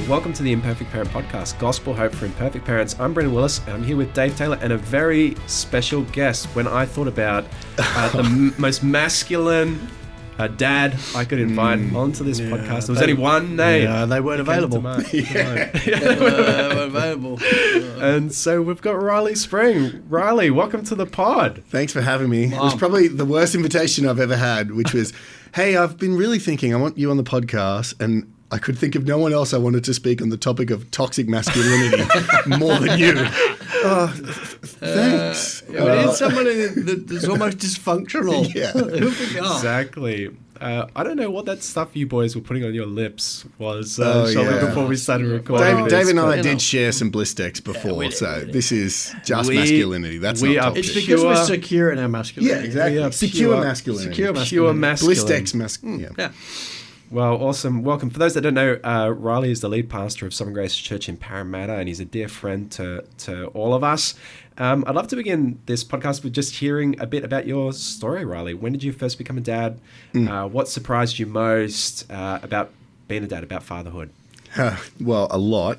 welcome to the Imperfect Parent Podcast, Gospel Hope for Imperfect Parents. I'm Brendan Willis, and I'm here with Dave Taylor and a very special guest. When I thought about the most masculine dad I could invite onto this podcast, there was only one name. Yeah, they weren't available. They weren't available. And so we've got Riley Spring. Riley, welcome to the pod. Thanks for having me. It was probably the worst invitation I've ever had, which was, hey, I've been really thinking I want you on the podcast, and I could think of no one else I wanted to speak on the topic of toxic masculinity more than you. Thanks. We need someone that's almost dysfunctional. Yeah. Exactly. I don't know what that stuff you boys were putting on your lips was shortly before we started recording. Dave and I did share some bliss decks before, so this is just masculinity. That's not toxic. It's because we're secure in our masculinity. Yeah, exactly. Secure masculinity. Secure masculinity. Pure masculine. Bliss decks masculinity. Yeah. Well, awesome. Welcome. For those that don't know, Riley is the lead pastor of Sovereign Grace Church in Parramatta, and he's a dear friend to all of us. I'd love to begin this podcast with just hearing a bit about your story, Riley. When did you first become a dad? What surprised you most about being a dad, about fatherhood? Well, a lot.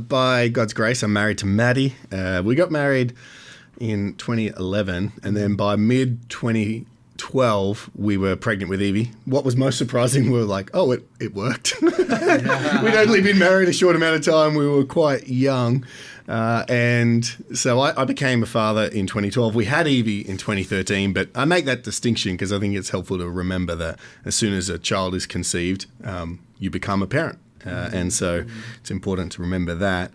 By God's grace, I'm married to Maddie. We got married in 2011, and then by mid-2012, we were pregnant with Evie. What was most surprising, we were like, oh, it worked. We'd only been married a short amount of time. We were quite young. And so I became a father in 2012. We had Evie in 2013, but I make that distinction because I think it's helpful to remember that as soon as a child is conceived, you become a parent. And so it's important to remember that.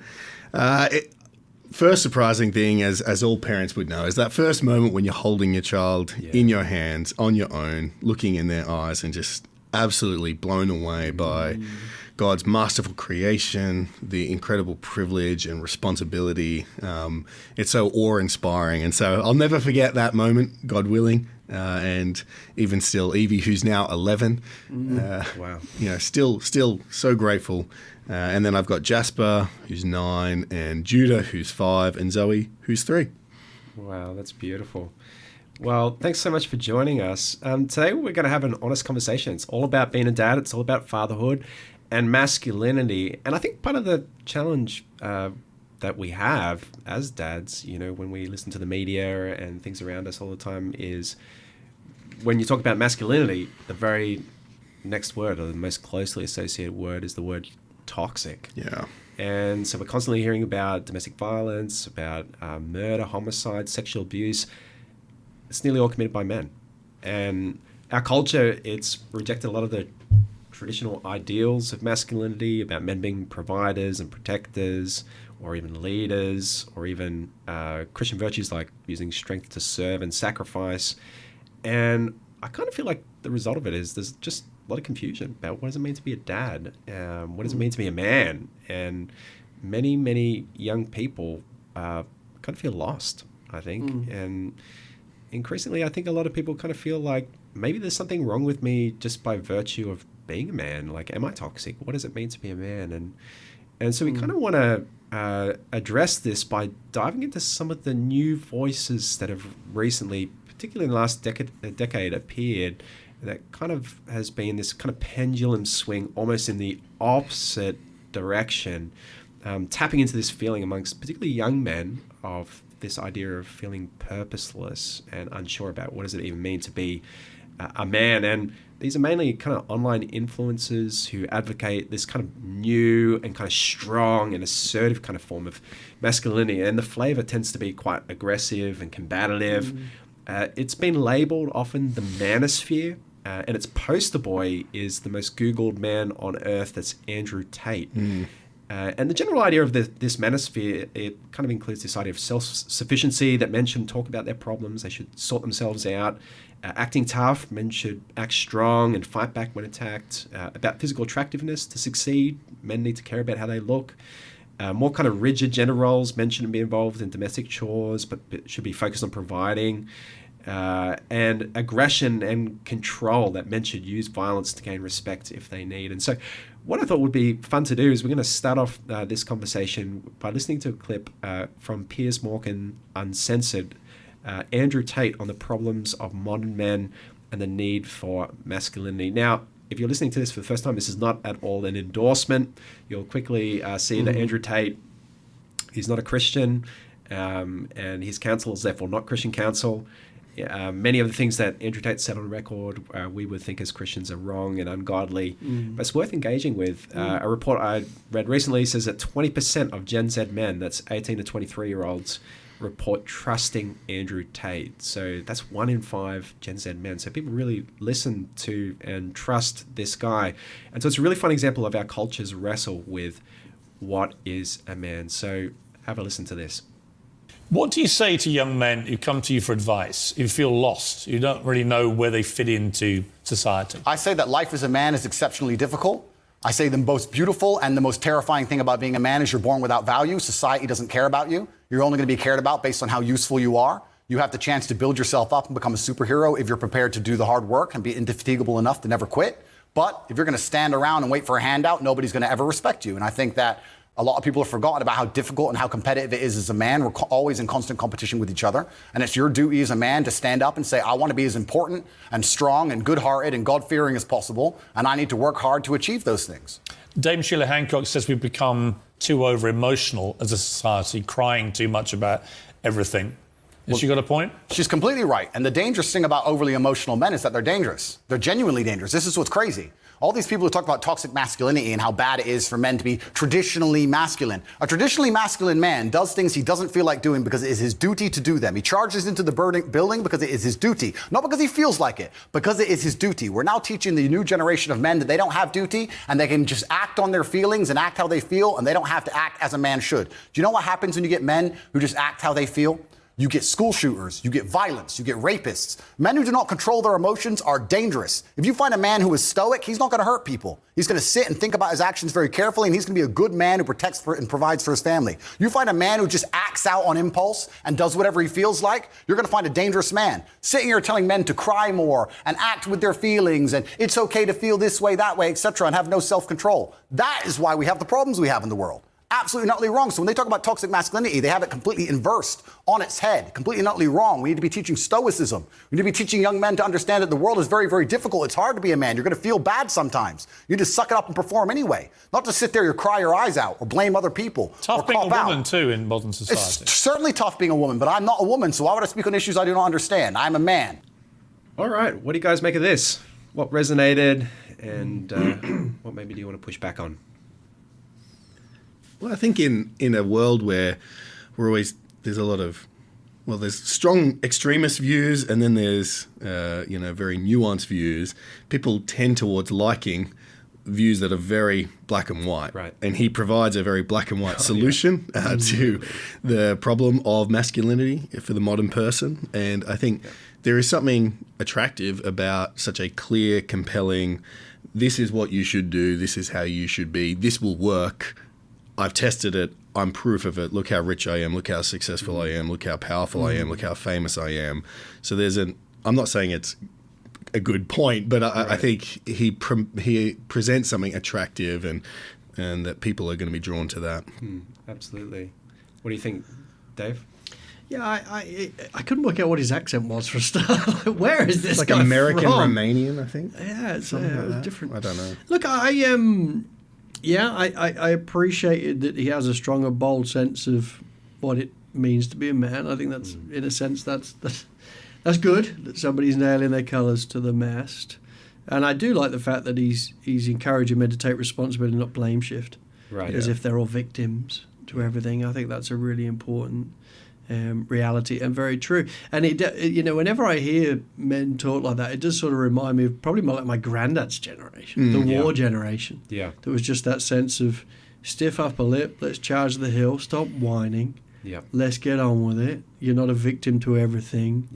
First surprising thing, as all parents would know, is that first moment when you're holding your child in your hands, on your own, looking in their eyes and just absolutely blown away by God's masterful creation, the incredible privilege and responsibility. It's so awe-inspiring. And so I'll never forget that moment, God willing. And even still, Evie, who's now 11, Wow. Still so grateful. And then I've got Jasper, who's 9, and Judah, who's 5, and Zoe, who's 3. Wow, that's beautiful. Well, thanks so much for joining us. Today we're going to have an honest conversation. It's all about being a dad. It's all about fatherhood and masculinity. And I think part of the challenge that we have as dads, when we listen to the media and things around us all the time, is when you talk about masculinity, the very next word, or the most closely associated word, is the word toxic. Yeah. And so we're constantly hearing about domestic violence, about murder, homicide, sexual abuse. It's nearly all committed by men. And our culture, it's rejected a lot of the traditional ideals of masculinity, about men being providers and protectors, or even leaders, or even Christian virtues like using strength to serve and sacrifice. And I kind of feel like the result of it is there's just a lot of confusion about what does it mean to be a dad? What does it mean to be a man? And many, many young people kind of feel lost, I think. And increasingly, I think a lot of people kind of feel like maybe there's something wrong with me just by virtue of being a man. Like, am I toxic? What does it mean to be a man? And so we kind of want to address this by diving into some of the new voices that have recently, particularly in the last decade, appeared, that kind of has been this kind of pendulum swing almost in the opposite direction, tapping into this feeling amongst particularly young men of this idea of feeling purposeless and unsure about what does it even mean to be a man. And these are mainly kind of online influencers who advocate this kind of new and kind of strong and assertive kind of form of masculinity. And the flavor tends to be quite aggressive and combative. It's been labeled often the manosphere. And its poster boy is the most Googled man on earth. That's Andrew Tate. And the general idea of this manosphere, it kind of includes this idea of self-sufficiency, that men shouldn't talk about their problems. They should sort themselves out. Acting tough, men should act strong and fight back when attacked. About physical attractiveness, to succeed, men need to care about how they look. More kind of rigid gender roles, men shouldn't be involved in domestic chores, but should be focused on providing. And aggression and control, that men should use violence to gain respect if they need. And so what I thought would be fun to do is we're going to start off this conversation by listening to a clip from Piers Uncensored, Andrew Tate on the problems of modern men and the need for masculinity. Now, if you're listening to this for the first time, this is not at all an endorsement. You'll quickly see that Andrew Tate, he's not a Christian, and his counsel is therefore not Christian counsel. Many of the things that Andrew Tate said on record, we would think as Christians are wrong and ungodly, but it's worth engaging with. A report I read recently says that 20% of Gen Z men, that's 18 to 23-year-olds, report trusting Andrew Tate. So that's 1 in 5 Gen Z men. So people really listen to and trust this guy. And so it's a really fun example of our culture's wrestle with what is a man. So have a listen to this. What do you say to young men who come to you for advice, who feel lost, who don't really know where they fit into society? I say that life as a man is exceptionally difficult. I say the most beautiful and the most terrifying thing about being a man is you're born without value. Society doesn't care about you. You're only going to be cared about based on how useful you are. You have the chance to build yourself up and become a superhero if you're prepared to do the hard work and be indefatigable enough to never quit. But if you're going to stand around and wait for a handout, nobody's going to ever respect you. And I think that a lot of people have forgotten about how difficult and how competitive it is as a man. We're always in constant competition with each other. And it's your duty as a man to stand up and say, I want to be as important and strong and good-hearted and God-fearing as possible, and I need to work hard to achieve those things. Dame Sheila Hancock says we've become too over-emotional as a society, crying too much about everything. Has she got a point? She's completely right. And the dangerous thing about overly emotional men is that they're dangerous. They're genuinely dangerous. This is what's crazy. All these people who talk about toxic masculinity and how bad it is for men to be traditionally masculine. A traditionally masculine man does things he doesn't feel like doing because it is his duty to do them. He charges into the building because it is his duty. Not because he feels like it, because it is his duty. We're now teaching the new generation of men that they don't have duty and they can just act on their feelings and act how they feel, and they don't have to act as a man should. Do you know what happens when you get men who just act how they feel? You get school shooters, you get violence, you get rapists. Men who do not control their emotions are dangerous. If you find a man who is stoic, he's not going to hurt people. He's going to sit and think about his actions very carefully, and he's going to be a good man who protects and provides for his family. You find a man who just acts out on impulse and does whatever he feels like, you're going to find a dangerous man. Sitting here telling men to cry more and act with their feelings and it's okay to feel this way, that way, etc., and have no self-control. That is why we have the problems we have in the world. Absolutely and utterly wrong. So when they talk about toxic masculinity, they have it completely inversed on its head, completely and utterly wrong. We need to be teaching stoicism. We need to be teaching young men to understand that the world is very, very difficult. It's hard to be a man. You're going to feel bad sometimes. You need to suck it up and perform anyway. Not to sit there and cry your eyes out or blame other people. Tough being a woman too in modern society. It's certainly tough being a woman, but I'm not a woman, so why would I speak on issues I do not understand? I'm a man. All right, what do you guys make of this? What resonated, and what maybe do you want to push back on? Well, I think in a world where there's a lot of, there's strong extremist views, and then there's, very nuanced views. People tend towards liking views that are very black and white. Right. And he provides a very black and white solution to the problem of masculinity for the modern person. And I think there is something attractive about such a clear, compelling, this is what you should do, this is how you should be, this will work. I've tested it. I'm proof of it. Look how rich I am. Look how successful I am. Look how powerful I am. Look how famous I am. So I'm not saying it's a good point, but I think he presents something attractive and that people are going to be drawn to that. Absolutely. What do you think, Dave? Yeah, I couldn't work out what his accent was for a start. Where is this It's like guy American from? Romanian, I think. Yeah, it's like different. I don't know. Look, I appreciated that he has a strong and bold sense of what it means to be a man. I think that's, in a sense, that's good, that somebody's nailing their colours to the mast. And I do like the fact that he's encouraging men to take responsibility and not blame shift. Right. As if they're all victims to everything. I think that's a really important reality and very true. And whenever I hear men talk like that, it does sort of remind me of probably more like my granddad's generation, the war generation. Yeah. There was just that sense of stiff upper lip, let's charge the hill, stop whining, let's get on with it. You're not a victim to everything.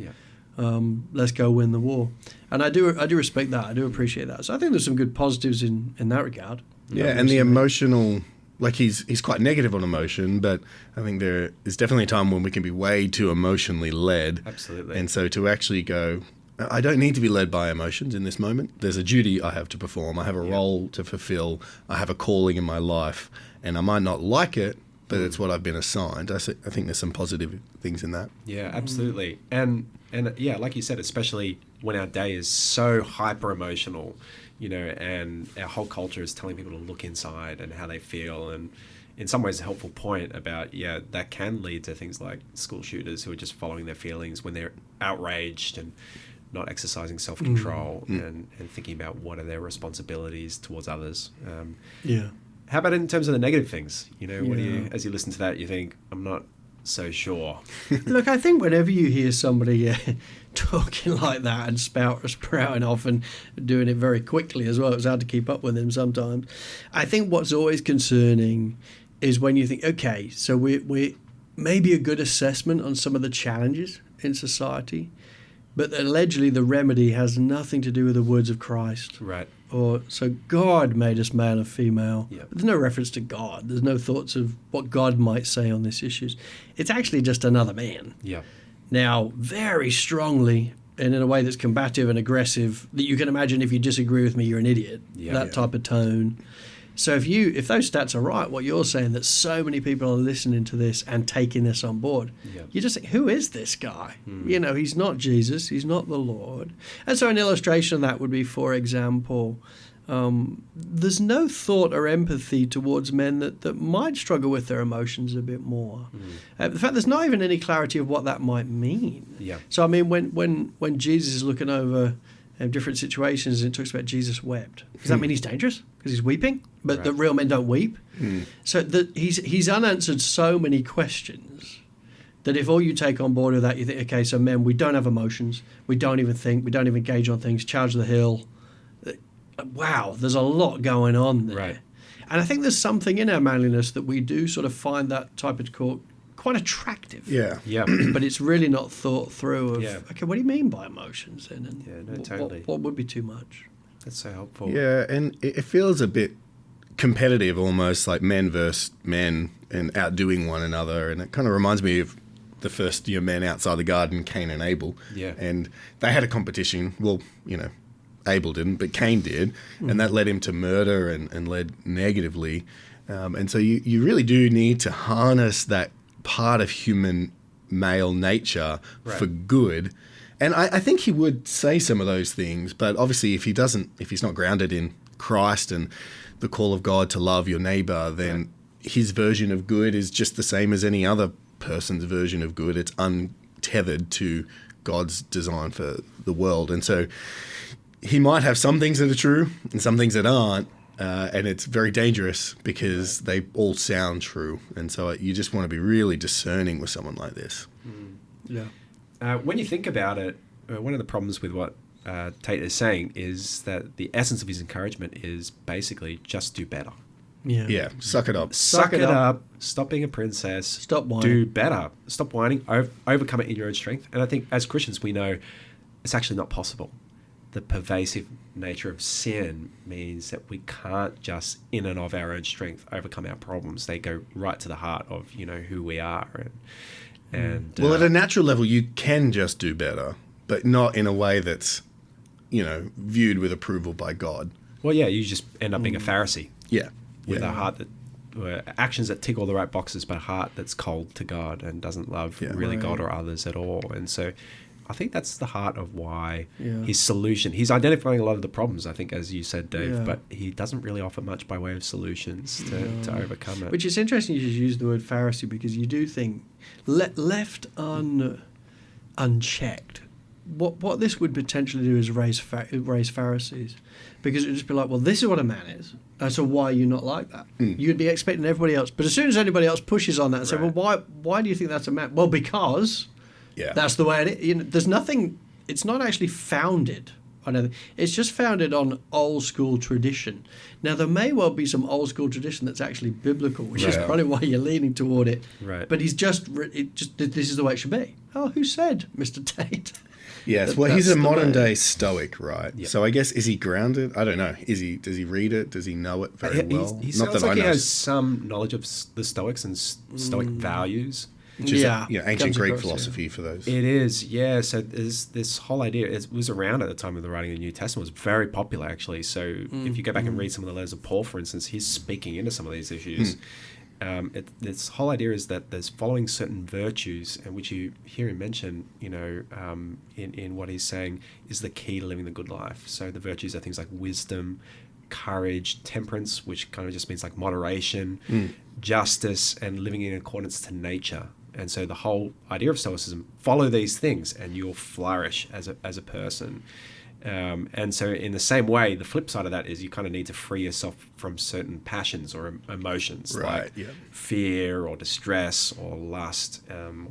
Let's go win the war. And I do respect that. I do appreciate that. So I think there's some good positives in that regard. Yeah, and the emotional, like he's quite negative on emotion, but I think there is definitely a time when we can be way too emotionally led. Absolutely. And so to actually go, I don't need to be led by emotions in this moment. There's a duty I have to perform. I have a role to fulfill. I have a calling in my life, and I might not like it, but it's what I've been assigned. I think there's some positive things in that. Yeah, absolutely. And yeah, like you said, especially when our day is so hyper emotional, and our whole culture is telling people to look inside and how they feel. And in some ways, a helpful point about, that can lead to things like school shooters who are just following their feelings when they're outraged and not exercising self-control and thinking about what are their responsibilities towards others. How about in terms of the negative things? What do you, as you listen to that, you think, I'm not so sure? Look, I think whenever you hear somebody talking like that and sprouting off and doing it very quickly as well, it's hard to keep up with him sometimes. I think what's always concerning is when you think, okay, so we maybe a good assessment on some of the challenges in society, but allegedly the remedy has nothing to do with the words of Christ. Right. Or, so God made us male and female. Yep. There's no reference to God. There's no thoughts of what God might say on these issues. It's actually just another man. Yeah. Now, very strongly, and in a way that's combative and aggressive, that you can imagine if you disagree with me, you're an idiot. That type of tone. So if those stats are right, what you're saying, that so many people are listening to this and taking this on board, you just think, who is this guy? He's not Jesus, he's not the Lord. And so an illustration of that would be, for example, there's no thought or empathy towards men that might struggle with their emotions a bit more. In fact, there's not even any clarity of what that might mean. Yeah. So, I mean, when Jesus is looking over different situations and it talks about Jesus wept, does that mean he's dangerous because he's weeping? But the real men don't weep. So he's unanswered so many questions that if all you take on board with that, you think, okay, so men, we don't have emotions, we don't even think, we don't even engage on things, charge the hill. Wow, there's a lot going on there. Right. And I think there's something in our manliness that we do sort of find that type of talk quite attractive. Yeah. Yeah. But it's really not thought through of, Yeah. okay, what do you mean by emotions then? And totally. what would be too much? That's so helpful. Yeah, and it feels a bit competitive, almost like men versus men and outdoing one another. And it kind of reminds me of the first men outside the garden, Cain and Abel. Yeah. And they had a competition. Well, Abel didn't, but Cain did. And that led him to murder and led negatively. And so you really do need to harness that part of human male nature for good. And I think he would say some of those things, but obviously if he's not grounded in Christ and the call of God to love your neighbor, then his version of good is just the same as any other person's version of good. It's untethered to God's design for the world. And so he might have some things that are true and some things that aren't, and it's very dangerous because they all sound true. And so you just want to be really discerning with someone like this. Yeah. When you think about it, one of the problems with what Tate is saying is that the essence of his encouragement is basically just do better. Yeah, suck it up. Suck it up. Stop being a princess. Stop whining. Do better. Stop whining. Overcome it in your own strength. And I think as Christians, we know it's actually not possible. The pervasive nature of sin means that we can't just in and of our own strength overcome our problems. They go right to the heart of who we are. And well, at a natural level, you can just do better, but not in a way that's viewed with approval by God. Well, yeah, you just end up being a Pharisee. Yeah. With a heart actions that tick all the right boxes, but a heart that's cold to God and doesn't love God or others at all. And so I think that's the heart of why his solution, he's identifying a lot of the problems, I think, as you said, Dave, but he doesn't really offer much by way of solutions to overcome it. Which is interesting you should use the word Pharisee, because you do think, left unchecked, what this would potentially do is raise Pharisees, because it would just be like, well, this is what a man is, so why are you not like that? You'd be expecting everybody else, but as soon as anybody else pushes on that and say, well, why do you think that's a man? Well, because that's the way it is. There's nothing, it's not actually founded on anything. It's just founded on old school tradition. Now, there may well be some old school tradition that's actually biblical, which is probably why you're leaning toward it. Right. But he's just this is the way it should be. Oh, who said, Mr. Tate? Yes, well, he's a modern-day Stoic, right? Yep. So I guess, is he grounded? I don't know. Does he read it? Does he know it very well? He sounds like he has some knowledge of the Stoics and Stoic values. Which is ancient Greek philosophy for those. It is, yeah. So there's this whole idea. It was around at the time of the writing of the New Testament. It was very popular, actually. So if you go back and read some of the letters of Paul, for instance, he's speaking into some of these issues. this whole idea is that there's following certain virtues, and which you hear him mention, in what he's saying is the key to living the good life. So the virtues are things like wisdom, courage, temperance, which kind of just means like moderation, justice, and living in accordance to nature. And so the whole idea of Stoicism, follow these things and you'll flourish as a person. And so in the same way, the flip side of that is you kind of need to free yourself from certain passions or emotions, Right, like yeah. fear or distress or lust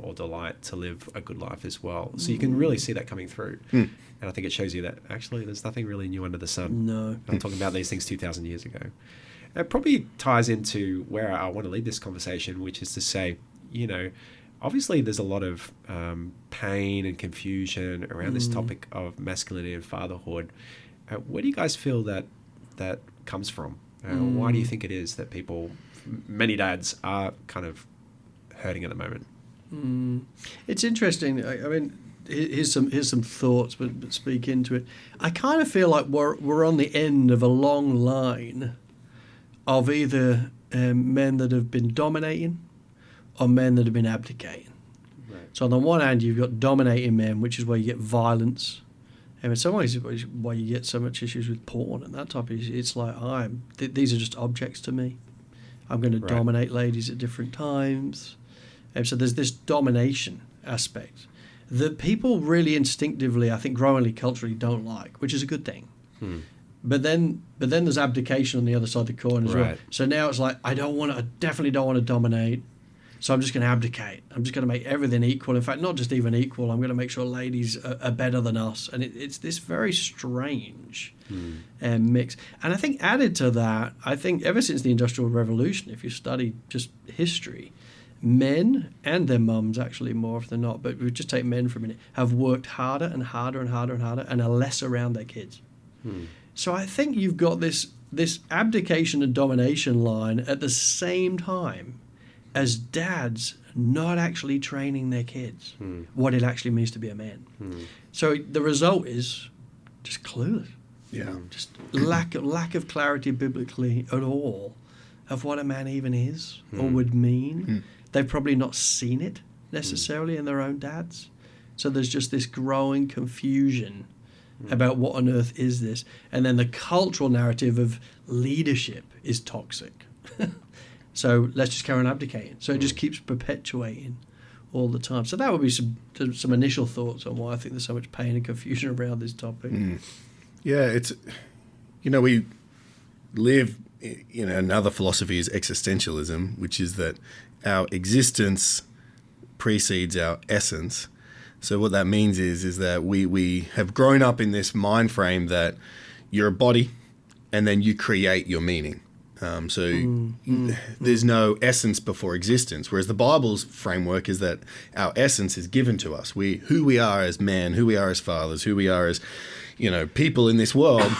or delight, to live a good life as well. So you can really see that coming through. And I think it shows you that actually there's nothing really new under the sun. No. I'm talking about these things 2,000 years ago. It probably ties into where I want to lead this conversation, which is to say, obviously there's a lot of pain and confusion around this topic of masculinity and fatherhood. Where do you guys feel that comes from? Why do you think it is that many dads are kind of hurting at the moment? It's interesting. I mean, here's some thoughts, but speak into it. I kind of feel like we're on the end of a long line of either men that have been dominating or men that have been abdicating. Right. So on the one hand, you've got dominating men, which is where you get violence. And in some ways, it's why you get so much issues with porn and that type of issue. It's like, these are just objects to me. I'm going to dominate ladies at different times. And so there's this domination aspect that people really instinctively, I think growingly, culturally don't like, which is a good thing. But then there's abdication on the other side of the coin as well. So now it's like, I definitely don't want to dominate. So I'm just going to abdicate. I'm just going to make everything equal. In fact, not just even equal. I'm going to make sure ladies are better than us. And it's this very strange mix. And I think added to that, I think ever since the Industrial Revolution, if you study just history, men and their mums, actually more often than not, but we just take men for a minute, have worked harder and harder and harder and harder and are less around their kids. So I think you've got this abdication and domination line at the same time as dads not actually training their kids what it actually means to be a man. So the result is just clueless. Yeah. Just lack of clarity biblically at all of what a man even is or would mean. They've probably not seen it necessarily in their own dads. So there's just this growing confusion about what on earth is this. And then the cultural narrative of leadership is toxic. So let's just carry on abdicating. So it just keeps perpetuating all the time. So that would be some initial thoughts on why I think there's so much pain and confusion around this topic. Yeah, it's, we live, another philosophy is existentialism, which is that our existence precedes our essence. So what that means is that we have grown up in this mind frame that you're a body and then you create your meaning. There's no essence before existence, whereas the Bible's framework is that our essence is given to us. Who we are as men, who we are as fathers, who we are as people in this world,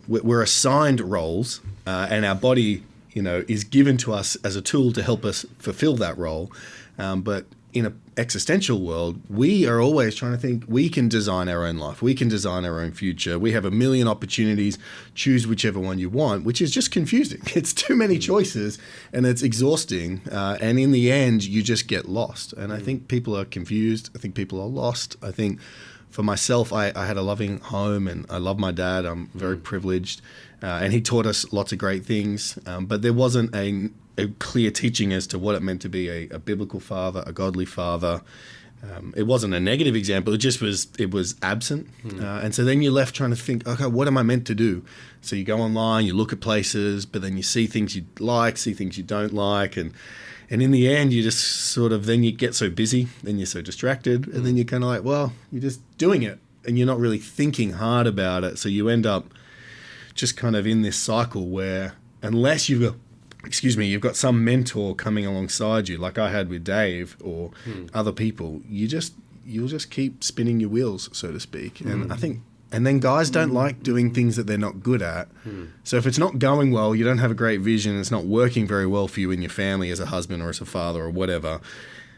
we're assigned roles, and our body is given to us as a tool to help us fulfill that role. But in an existential world, we are always trying to think we can design our own life. We can design our own future. We have a million opportunities. Choose whichever one you want, which is just confusing. It's too many choices and it's exhausting. And in the end, you just get lost. And I think people are confused. I think people are lost. I think for myself, I had a loving home and I love my dad. I'm very privileged. And he taught us lots of great things. But there wasn't a clear teaching as to what it meant to be a biblical father, a godly father. It wasn't a negative example. It was absent. And so then you're left trying to think, okay, what am I meant to do? So you go online, you look at places, but then you see things you like, see things you don't like. And in the end, you just sort of, then you get so busy, then you're so distracted. And then you're kind of like, well, you're just doing it and you're not really thinking hard about it. So you end up just kind of in this cycle where unless you've got some mentor coming alongside you, like I had with Dave or other people, you'll just keep spinning your wheels, so to speak. And then guys don't like doing things that they're not good at. So if it's not going well, you don't have a great vision, it's not working very well for you in your family as a husband or as a father or whatever,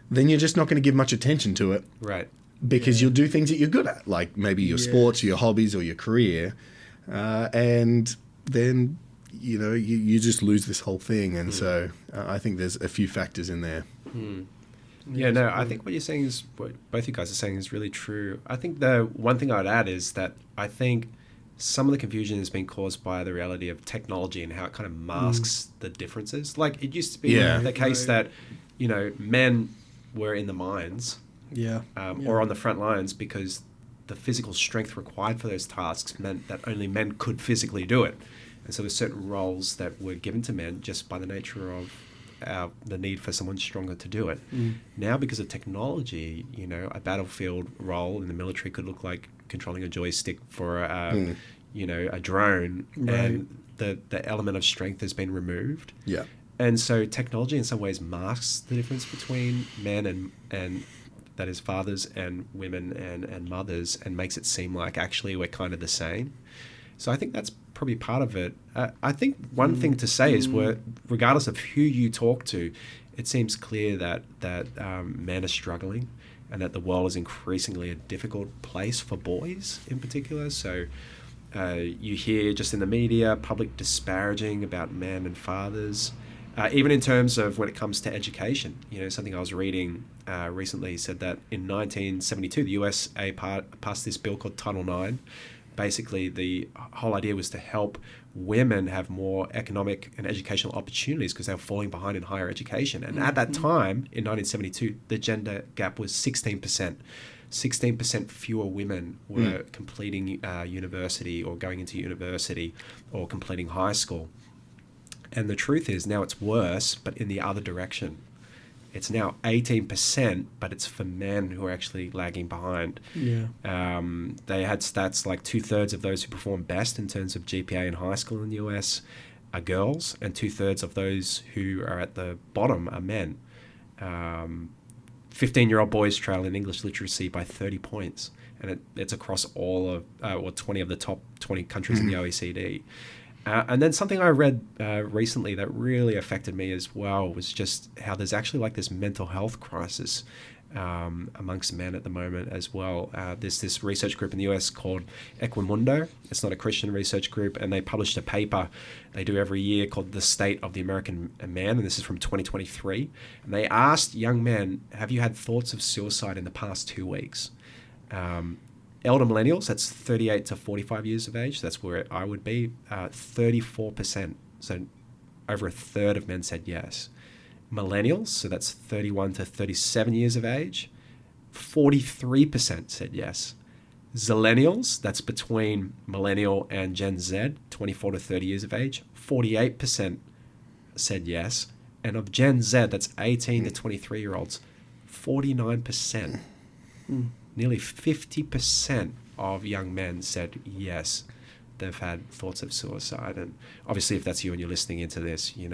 then you're just not going to give much attention to it. Right. Because you'll do things that you're good at, like maybe your sports or your hobbies or your career. And then you just lose this whole thing. And so I think there's a few factors in there. Yeah, no, I think what you're saying is, what both you guys are saying is really true. I think the one thing I'd add is that I think some of the confusion has been caused by the reality of technology and how it kind of masks the differences. Like, it used to be the case that, men were in the mines or on the front lines because the physical strength required for those tasks meant that only men could physically do it. And so there's certain roles that were given to men just by the nature of the need for someone stronger to do it. Now, because of technology, a battlefield role in the military could look like controlling a joystick for a drone, and the element of strength has been removed. Yeah. And so technology in some ways masks the difference between men and that is fathers and women and mothers, and makes it seem like actually we're kind of the same. So I think that's probably part of it. I think one thing to say is, regardless of who you talk to, it seems clear that men are struggling, and that the world is increasingly a difficult place for boys in particular. So you hear just in the media public disparaging about men and fathers, even in terms of when it comes to education. Something I was reading recently said that in 1972 the USA passed this bill called Title IX. Basically, the whole idea was to help women have more economic and educational opportunities because they were falling behind in higher education. And at that time, in 1972, the gender gap was 16%. 16% fewer women were completing university or going into university or completing high school. And the truth is now it's worse, but in the other direction. It's now 18%, but it's for men who are actually lagging behind. Yeah. They had stats like 2/3 of those who perform best in terms of GPA in high school in the US are girls, and 2/3 of those who are at the bottom are men. 15-year-old boys trail in English literacy by 30 points, and it's across all of 20 of the top 20 countries in the OECD. And then something I read recently that really affected me as well was just how there's actually like this mental health crisis amongst men at the moment as well. There's this research group in the US called Equimundo. It's not a Christian research group, and they published a paper they do every year called The State of the American Man, and this is from 2023. And they asked young men, have you had thoughts of suicide in the past 2 weeks? Elder millennials, that's 38 to 45 years of age, that's where I would be, 34%. So over a third of men said yes. Millennials, so that's 31 to 37 years of age, 43% said yes. Zillennials, that's between millennial and Gen Z, 24 to 30 years of age, 48% said yes. And of Gen Z, that's 18 to 23-year-olds, 49%. Nearly 50% of young men said yes, they've had thoughts of suicide. And obviously, if that's you and you're listening into this, we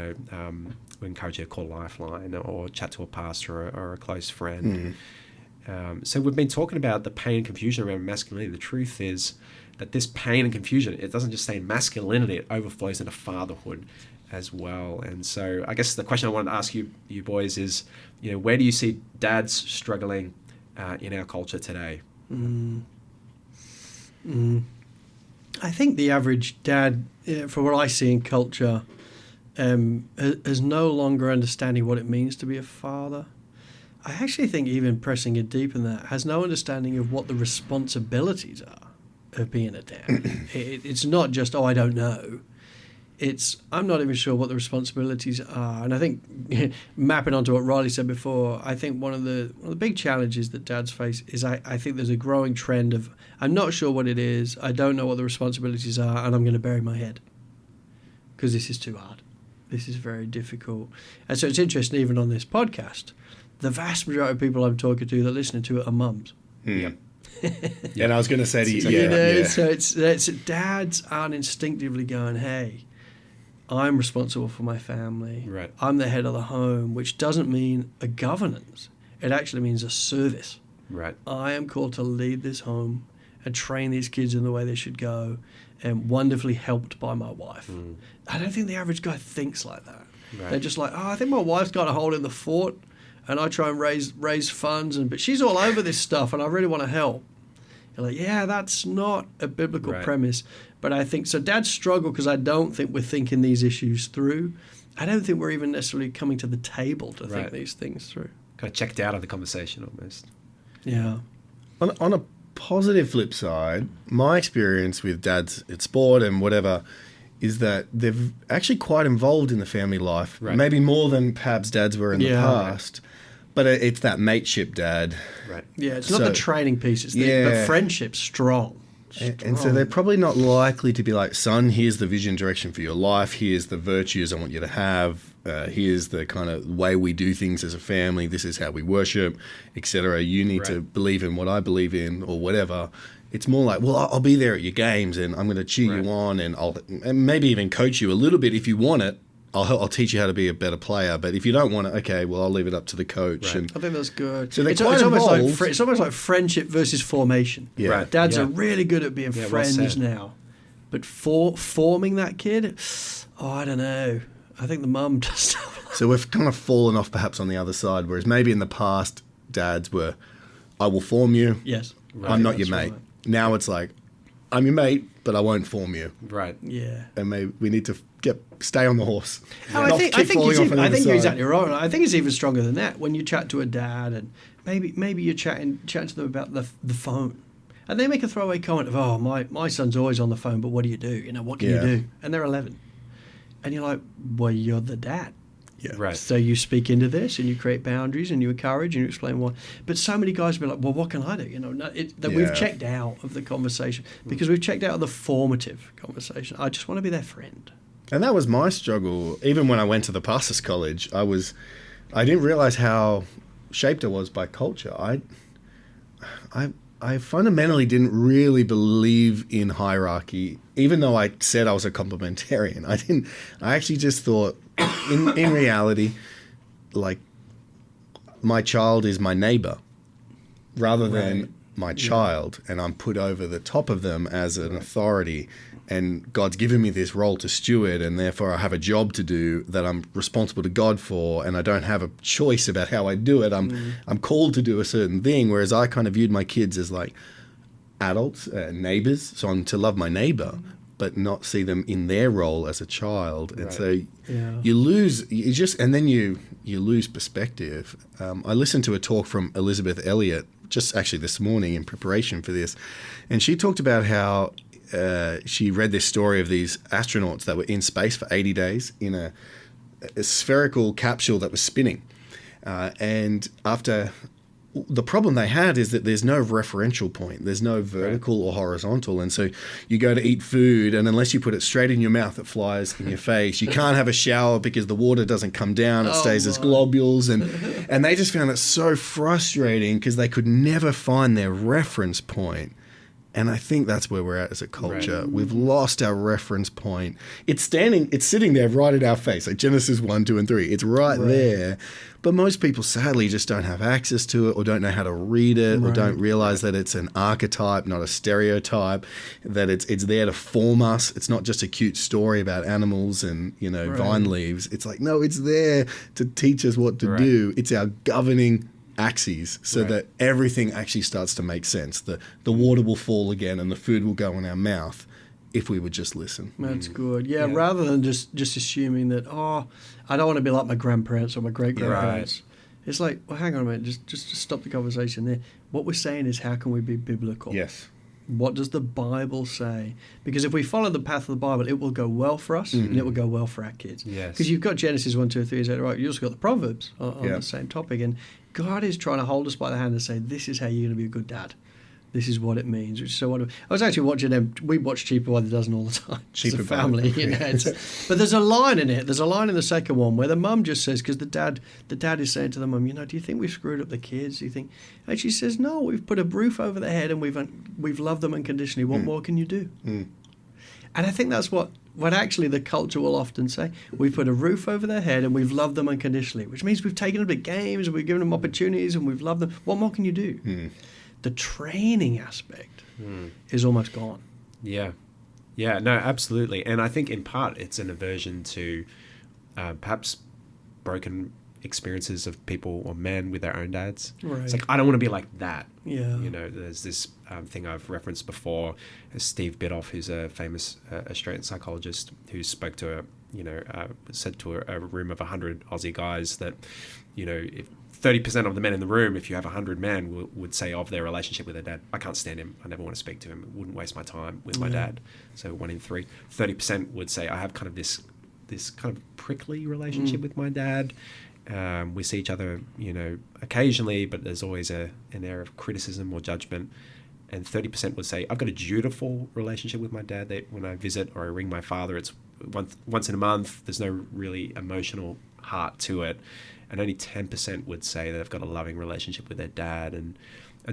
encourage you to call Lifeline or chat to a pastor or a close friend. So we've been talking about the pain and confusion around masculinity. The truth is that this pain and confusion, it doesn't just stay in masculinity, it overflows into fatherhood as well. And so I guess the question I wanted to ask you boys is, where do you see dads struggling in our culture today? I think the average dad, from what I see in culture, is no longer understanding what it means to be a father. I actually think, even pressing it deep in that, has no understanding of what the responsibilities are of being a dad. It's not just, I don't know. It's, I'm not even sure what the responsibilities are. And I think, mapping onto what Riley said before, I think one of the big challenges that dads face is I think there's a growing trend of, I'm not sure what it is, I don't know what the responsibilities are, and I'm going to bury my head because this is too hard. This is very difficult. And so it's interesting, even on this podcast, the vast majority of people I'm talking to that are listening to it are mums. Yep. And I was going to say to you, so it's dads aren't instinctively going, hey, I'm responsible for my family. Right. I'm the head of the home, which doesn't mean a governance. It actually means a service. Right. I am called to lead this home and train these kids in the way they should go, and wonderfully helped by my wife. I don't think the average guy thinks like that. Right. They're just like, I think my wife's got a hold in the fort, and I try and raise funds, but she's all over this stuff, and I really want to help. You're like, yeah, that's not a biblical Right. premise. But I think, so dads struggle because I don't think we're thinking these issues through. I don't think we're even necessarily coming to the table to think Right. these things through. Kind of checked out of the conversation almost. Yeah. On a positive flip side, my experience with dads at sport and whatever is that they're actually quite involved in the family life, Right. maybe more than perhaps dads were in the Yeah. past. But it's that mateship dad. Right. Yeah, it's not So- the training piece, it's the Yeah. but friendship's strong. And so they're probably not likely to be like, son, here's the vision direction for your life. Here's the virtues I want you to have. Here's the kind of way we do things as a family. This is how we worship, etc. You need to Right. believe in what I believe in or whatever. It's more like, well, I'll be there at your games and I'm going to cheer Right. you on and maybe even coach you a little bit if you want it. I'll teach you how to be a better player. But if you don't want it, okay, well, I'll leave it up to the coach. Right. And I think that's good. So they're it's, quite it's almost like involved. it's almost like friendship versus formation. Yeah. Right. Dads Yeah. are really good at being Yeah, well friends said. now, but for forming that kid, I don't know. I think the mum does stuff. So we've kind of fallen off perhaps on the other side, whereas maybe in the past, dads were, I will form you. Yes, I'm not your mate. Now it's like, I'm your mate, but I won't form you. Right. Yeah. And maybe we need to stay on the horse. Oh, I Not think, keep falling off on the I other think you're side. exactly right. I think it's even stronger than that. When you chat to a dad and maybe you're chatting to them about the phone, and they make a throwaway comment of, "Oh, my son's always on the phone, but what do? What can Yeah. you do?" And they're 11, and you're like, "Well, you're the dad." Yeah. Right. So you speak into this and you create boundaries and you encourage and you explain why. But so many guys will be like, well, what can I do? We've Yeah. checked out of the conversation because we've checked out of the formative conversation. I just want to be their friend. And that was my struggle. Even when I went to the pastors' college, I didn't realize how shaped I was by culture. I fundamentally didn't really believe in hierarchy, even though I said I was a complementarian. I actually just thought, in reality, like, my child is my neighbor rather than my child, and I'm put over the top of them as an authority. And God's given me this role to steward, and therefore I have a job to do that I'm responsible to God for, and I don't have a choice about how I do it. I'm called to do a certain thing, whereas I kind of viewed my kids as like adults, neighbors. So I'm to love my neighbor, but not see them in their role as a child. And Right. so Yeah. you lose perspective. I listened to a talk from Elizabeth Elliot just actually this morning in preparation for this, and she talked about how she read this story of these astronauts that were in space for 80 days in a spherical capsule that was spinning. And after the problem they had is that there's no referential point. There's no vertical or horizontal. And so you go to eat food, and unless you put it straight in your mouth, it flies in your face. You can't have a shower because the water doesn't come down. It stays as globules. And they just found it so frustrating because they could never find their reference point. And I think that's where we're at as a culture. Right. We've lost our reference point. It's sitting there right at our face, like Genesis 1, 2, and 3. It's right there. But most people, sadly, just don't have access to it or don't know how to read it or don't realize that it's an archetype, not a stereotype, that it's there to form us. It's not just a cute story about animals and, vine leaves. It's like, no, it's there to teach us what to do. It's our governing axes so that everything actually starts to make sense. The water will fall again and the food will go in our mouth if we would just listen. That's good. Yeah, rather than just assuming that, I don't want to be like my grandparents or my great-grandparents. It's like, well, hang on a minute, just stop the conversation there. What we're saying is, how can we be biblical? Yes. What does the Bible say? Because if we follow the path of the Bible, it will go well for us and it will go well for our kids. Yes. Because you've got Genesis 1, 2, 3, is that right? You also got the Proverbs on Yeah. the same topic. And God is trying to hold us by the hand and say, this is how you're going to be a good dad. This is what it means. Which is so wonderful. I was actually watching them. We watch Cheaper by the Dozen all the time. Cheaper as a by the family. Dozen. But there's a line in it. There's a line in the second one where the mum just says, because the dad is saying to the mum, do you think we've screwed up the kids? Do you think? And she says, no, we've put a roof over their head and we've loved them unconditionally. What more can you do? And I think that's what actually the culture will often say. We've put a roof over their head and we've loved them unconditionally, which means we've taken them to games and we've given them opportunities and we've loved them. What more can you do? The training aspect is almost gone. Yeah. Yeah, no, absolutely. And I think in part it's an aversion to perhaps broken experiences of people or men with their own dads. Right. It's like, I don't want to be like that. Yeah. You know, there's this thing I've referenced before, Steve Biddulph, who's a famous Australian psychologist who spoke to said to a room of 100 Aussie guys that, you know, if 30% of the men in the room, if you have 100 men, would say of their relationship with their dad, I can't stand him. I never want to speak to him. I wouldn't waste my time with my dad. So 1 in 3. 30% would say, I have kind of this kind of prickly relationship with my dad. We see each other, you know, occasionally, but there's always an air of criticism or judgment. And 30% would say, I've got a dutiful relationship with my dad. That when I visit or I ring my father, it's once in a month. There's no really emotional heart to it. And only 10% would say that they've got a loving relationship with their dad. And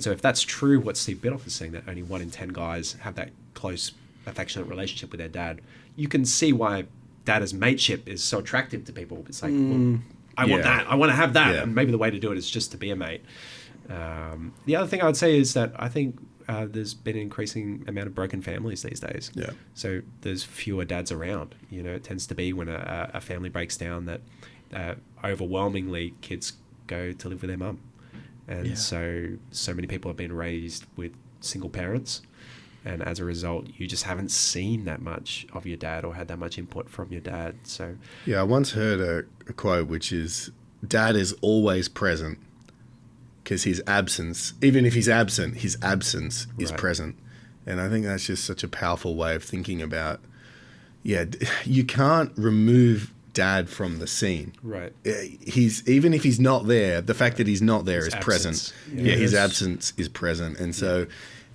so if that's true, what Steve Biddulph is saying, that only 1 in 10 guys have that close, affectionate relationship with their dad, you can see why dad as mateship is so attractive to people. It's like, well, I want that. I want to have that. Yeah. And maybe the way to do it is just to be a mate. The other thing I would say is that I think there's been an increasing amount of broken families these days. Yeah. So there's fewer dads around. You know, it tends to be when a family breaks down that overwhelmingly kids go to live with their mum. And so many people have been raised with single parents. And as a result, you just haven't seen that much of your dad or had that much input from your dad. So Yeah, I once heard a quote which is, dad is always present because his absence, even if he's absent, his absence is present. And I think that's just such a powerful way of thinking about, you can't remove dad from the scene. Right. Even if he's not there, the fact that he's not there His is absence. present. Yeah, his absence is present. And so,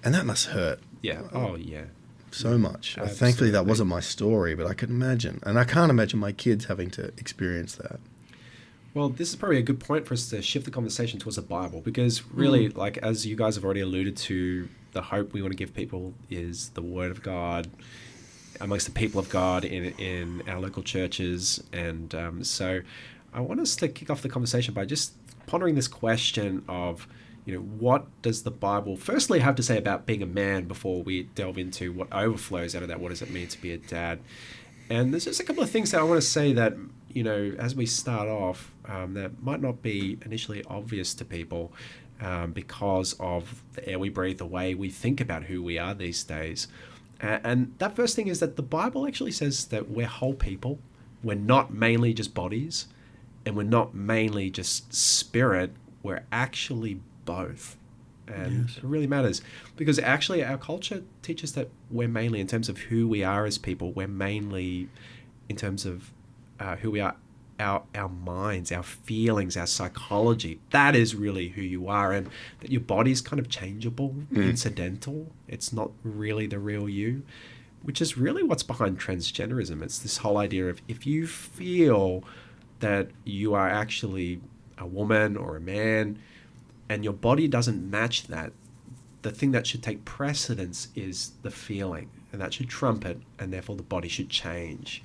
and that must hurt. Yeah. Oh, yeah. So much. Absolutely. Thankfully, that wasn't my story, but I can imagine. And I can't imagine my kids having to experience that. Well, this is probably a good point for us to shift the conversation towards the Bible, because really, like, as you guys have already alluded to, the hope we want to give people is the Word of God amongst the people of God in our local churches. And so I want us to kick off the conversation by just pondering this question of, you know, what does the Bible firstly have to say about being a man before we delve into what overflows out of that? What does it mean to be a dad? And there's just a couple of things that I want to say that, you know, as we start off, that might not be initially obvious to people because of the air we breathe, the way we think about who we are these days. And that first thing is that the Bible actually says that we're whole people. We're not mainly just bodies, and we're not mainly just spirit. We're actually both. And it really matters, because actually our culture teaches that we're mainly, in terms of who we are as people, we're mainly in terms of who we are, our minds, our feelings, our psychology. That is really who you are, and that your body's kind of changeable, incidental. It's not really the real you, which is really what's behind transgenderism. It's this whole idea of, if you feel that you are actually a woman or a man, and your body doesn't match that, the thing that should take precedence is the feeling, and that should trump it, and therefore the body should change.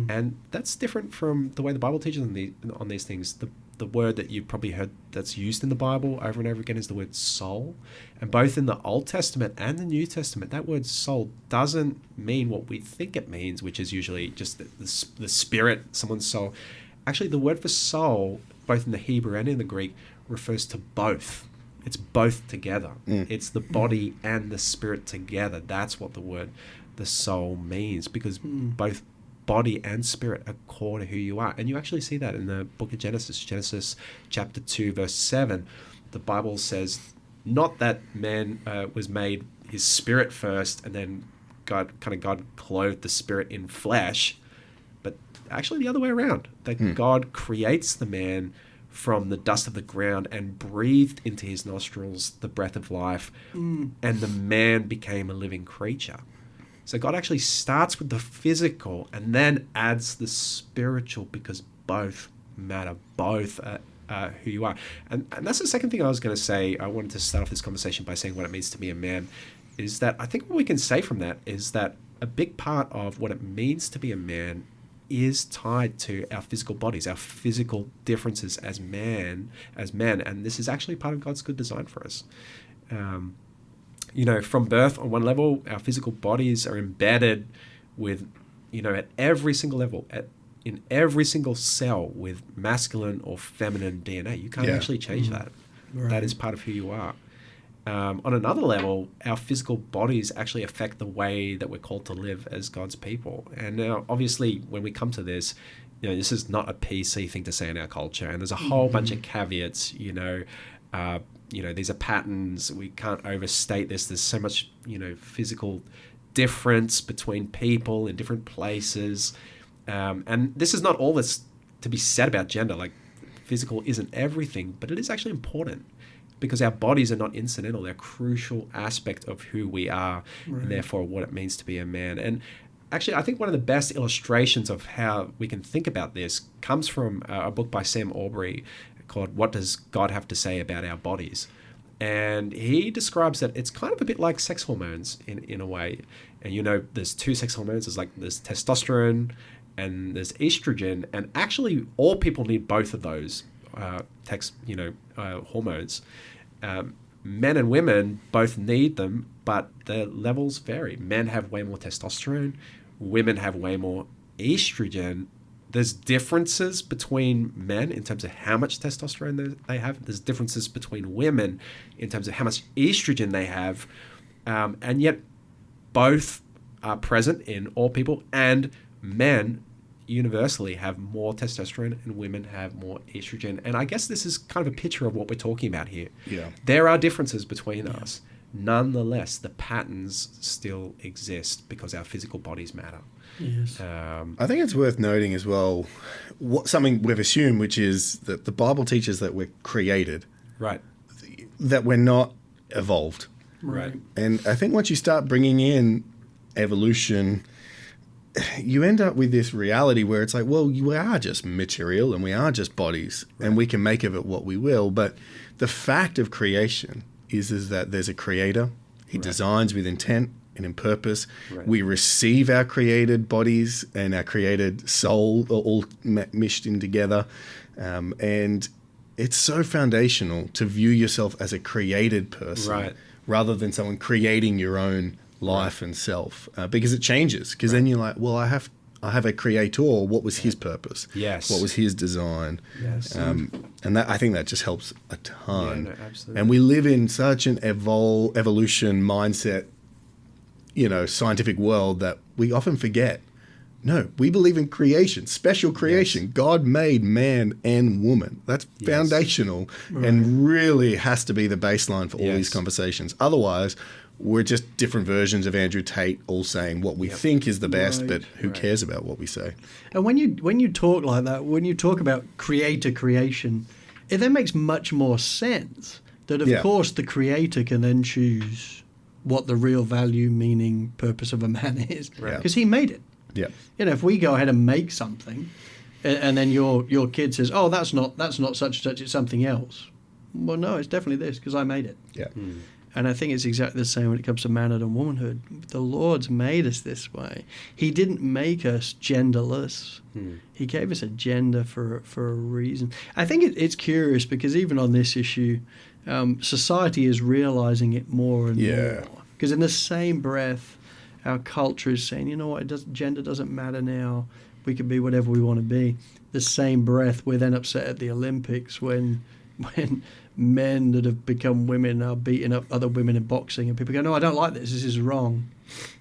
And that's different from the way the Bible teaches on these things. The word that you've probably heard that's used in the Bible over and over again is the word soul. And both in the Old Testament and the New Testament, that word soul doesn't mean what we think it means, which is usually just the spirit, someone's soul. Actually, the word for soul, both in the Hebrew and in the Greek, refers to both. It's both together. It's the body and the spirit together. That's what the soul means, because both body and spirit are core to who you are. And you actually see that in the book of Genesis chapter 2, verse 7. The Bible says not that man was made his spirit first, and then God clothed the spirit in flesh, but actually the other way around, that God creates the man from the dust of the ground and breathed into his nostrils the breath of life, and the man became a living creature. So God actually starts with the physical and then adds the spiritual, because both matter, both who you are. And that's the second thing I was going to say. I wanted to start off this conversation by saying what it means to be a man, is that I think what we can say from that is that a big part of what it means to be a man is tied to our physical bodies, our physical differences as men. And this is actually part of God's good design for us. You know, from birth, on one level, our physical bodies are embedded with, you know, at every single level, at in every single cell with masculine or feminine DNA. You can't actually change that. Right. That is part of who you are. On another level, our physical bodies actually affect the way that we're called to live as God's people. And now, obviously, when we come to this, this is not a PC thing to say in our culture, and there's a whole bunch of caveats. These are patterns. We can't overstate this. There's so much, physical difference between people in different places, and this is not all that's to be said about gender. Like, physical isn't everything, but it is actually important. Because our bodies are not incidental, they're a crucial aspect of who we are, and therefore what it means to be a man. And actually, I think one of the best illustrations of how we can think about this comes from a book by Sam Albury called What Does God Have to Say About Our Bodies? And he describes that it's kind of a bit like sex hormones in a way. And there's two sex hormones. There's testosterone and there's estrogen. And actually, all people need both of those hormones. Men and women both need them, but the levels vary. Men have way more testosterone, women have way more estrogen. There's differences between men in terms of how much testosterone they have. There's differences between women in terms of how much estrogen they have, and yet both are present in all people, and men universally have more testosterone and women have more estrogen. And I guess this is kind of a picture of what we're talking about here. Yeah. There are differences between us. Nonetheless, the patterns still exist because our physical bodies matter. Yes. I think it's worth noting as well something we've assumed, which is that the Bible teaches that we're created, Right. that we're not evolved. Right. And I think once you start bringing in evolution, you end up with this reality where it's like, well, we are just material and we are just bodies, and we can make of it what we will. But the fact of creation is that there's a creator. He designs with intent and in purpose. Right. We receive our created bodies and our created soul all meshed in together. And it's so foundational to view yourself as a created person rather than someone creating your own life and self, because it changes. Because then you're like, well, I have a creator. What was his purpose? Yes. What was his design? Yes. And that, I think that just helps a ton. Yeah, no, absolutely. And we live in such an evolution mindset, scientific world that we often forget. No, we believe in creation, special creation. Yes. God made man and woman. That's foundational and really has to be the baseline for all these conversations. Otherwise, we're just different versions of Andrew Tate all saying what we think is the best, but who cares about what we say? And when you talk like that, when you talk about creation, it then makes much more sense that, of course, the creator can then choose what the real value, meaning, purpose of a man is, because he made it. Yeah. If we go ahead and make something, and then your kid says, "Oh, that's not such and such; it's something else." Well, no, it's definitely this because I made it. Yeah. And I think it's exactly the same when it comes to manhood and womanhood. The Lord's made us this way. He didn't make us genderless. He gave us a gender for a reason. I think it's curious because even on this issue, society is realizing it more and more. Because in the same breath, our culture is saying, you know what, gender doesn't matter now. We can be whatever we want to be. The same breath, we're then upset at the Olympics when men that have become women are beating up other women in boxing, and people go, "No, I don't like this. This is wrong."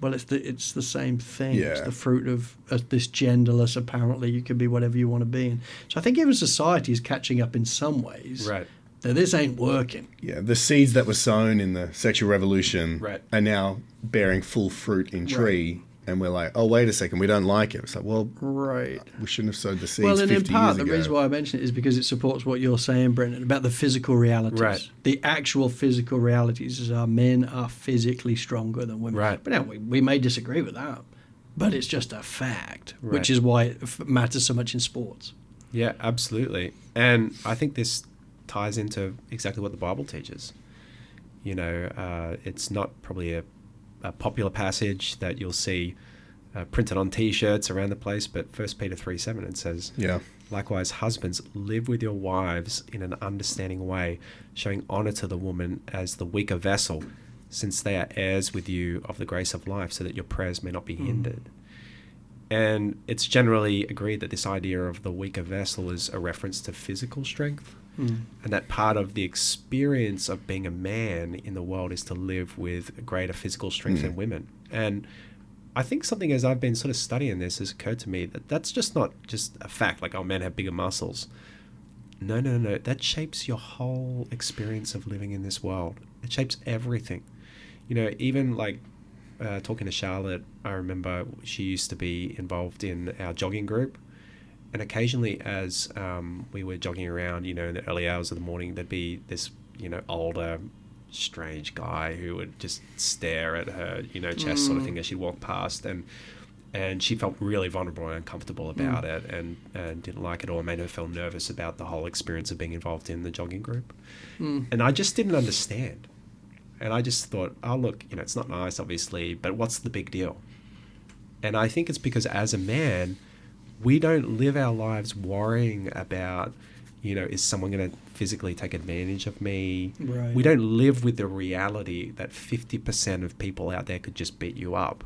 Well, it's the same thing. Yeah. It's the fruit of this genderless. Apparently, you can be whatever you want to be. And so I think even society is catching up in some ways. Right. That this ain't working. Yeah, the seeds that were sown in the sexual revolution are now bearing full fruit in tree. And we're like, oh, wait a second, we don't like it. It's like, well, we shouldn't have sowed the seeds 50 years ago. Well, and in part, the reason why I mention it is because it supports what you're saying, Brendan, about the physical realities. Right. The actual physical realities is our men are physically stronger than women. Right. But now we may disagree with that, but it's just a fact, which is why it matters so much in sports. Yeah, absolutely. And I think this ties into exactly what the Bible teaches. It's not probably a popular passage that you'll see printed on T-shirts around the place, but 1 Peter 3:7 it says, likewise, husbands, live with your wives in an understanding way, showing honor to the woman as the weaker vessel, since they are heirs with you of the grace of life, so that your prayers may not be hindered. And it's generally agreed that this idea of the weaker vessel is a reference to physical strength. And that part of the experience of being a man in the world is to live with greater physical strength than women. And I think something, as I've been sort of studying this, has occurred to me that that's just not just a fact, like, oh, men have bigger muscles. No. That shapes your whole experience of living in this world. It shapes everything. You know, even like talking to Charlotte, I remember she used to be involved in our jogging group. And occasionally as we were jogging around, you know, in the early hours of the morning, there'd be this, you know, older, strange guy who would just stare at her, you know, chest sort of thing as she walked past. And she felt really vulnerable and uncomfortable about it and didn't like it, or made her feel nervous about the whole experience of being involved in the jogging group. And I just didn't understand. And I just thought, oh, look, you know, it's not nice, obviously, but what's the big deal? And I think it's because as a man, we don't live our lives worrying about, you know, is someone going to physically take advantage of me? Right. We don't live with the reality that 50% of people out there could just beat you up.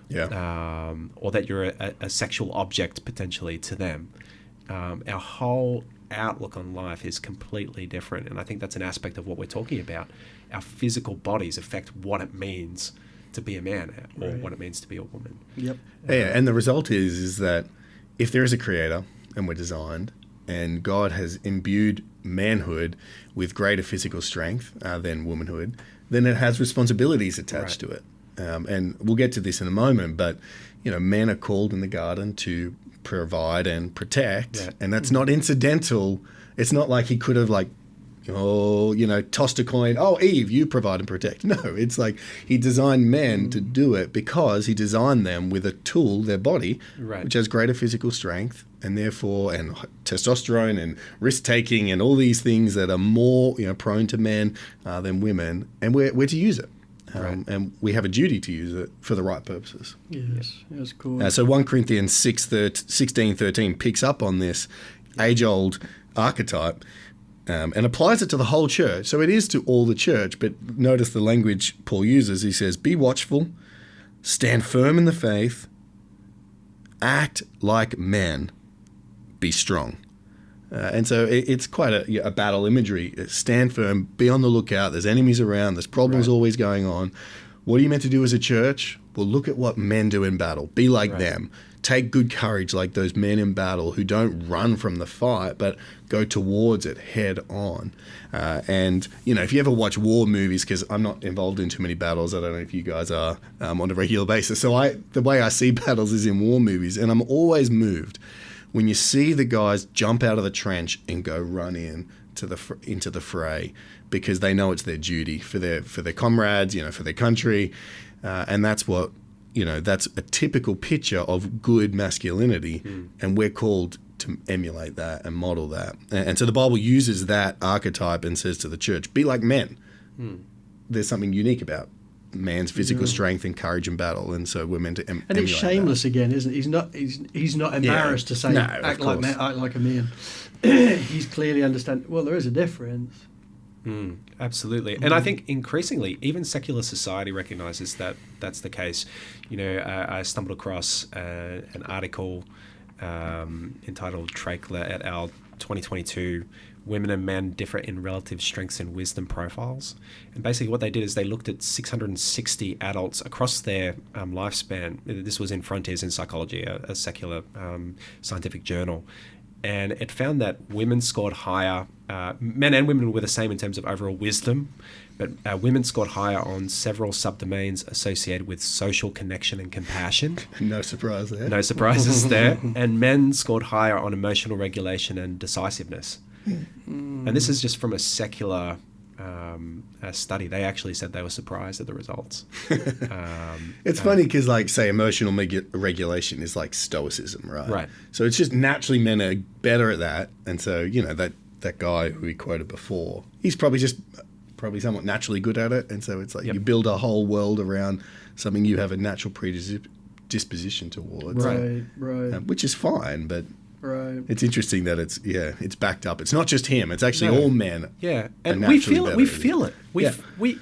Yeah. Or that you're a sexual object potentially to them. Our whole outlook on life is completely different. And I think that's an aspect of what we're talking about. Our physical bodies affect what it means to be a man or what it means to be a woman. Yep. Yeah, and the result is that if there is a creator and we're designed, and God has imbued manhood with greater physical strength than womanhood, then it has responsibilities attached to it. And we'll get to this in a moment, but you know, men are called in the garden to provide and protect, and that's not incidental. It's not like he could have tossed a coin. Oh, Eve, you provide and protect. No, it's like he designed men to do it because he designed them with a tool, their body, which has greater physical strength and therefore, and testosterone and risk taking and all these things that are more, you know, prone to men than women, and we're to use it. And we have a duty to use it for the right purposes. Yes, that's cool. So 1 Corinthians 16:13 picks up on this age-old archetype and applies it to the whole church. So it is to all the church, but notice the language Paul uses. He says, be watchful, stand firm in the faith, act like men, be strong. And so it's quite a battle imagery. Stand firm, be on the lookout. There's enemies around. There's problems always going on. What are you meant to do as a church? Well, look at what men do in battle. Be like them. Take good courage like those men in battle who don't run from the fight, but go towards it head on. And, you know, if you ever watch war movies, because I'm not involved in too many battles, I don't know if you guys are on a regular basis. So the way I see battles is in war movies, and I'm always moved when you see the guys jump out of the trench and go run into the fray, because they know it's their duty for their comrades, you know, for their country, and that's what, you know, that's a typical picture of good masculinity, and we're called to emulate that and model that. And so the Bible uses that archetype and says to the church, be like men. There's something unique about man's physical strength and courage in battle, and so we're meant to emulate and it's shameless that. Again, isn't it? He's not embarrassed to say act like a man. He's clearly understand. Well, there is a difference. Absolutely. And I think increasingly, even secular society recognizes that that's the case. You know, I stumbled across an article entitled Trakeler et al. 2022, Women and Men Differ in Relative Strengths and Wisdom Profiles. And basically what they did is they looked at 660 adults across their lifespan. This was in Frontiers in Psychology, a secular scientific journal. And it found that women scored higher, men and women were the same in terms of overall wisdom, but women scored higher on several subdomains associated with social connection and compassion. No surprise there. No surprises there. And men scored higher on emotional regulation and decisiveness. And this is just from a secular study. They actually said they were surprised at the results. It's funny because, like, say, emotional regulation is like stoicism, right? Right. So it's just naturally men are better at that. And so, you know, that guy who we quoted before, he's probably somewhat naturally good at it. And so it's like you build a whole world around something you have a natural predisposition towards. Right. Which is fine, but Right. It's interesting that it's backed up. It's not just him. It's actually all men. Yeah, are and we feel naturally it. We better. feel it. Yeah.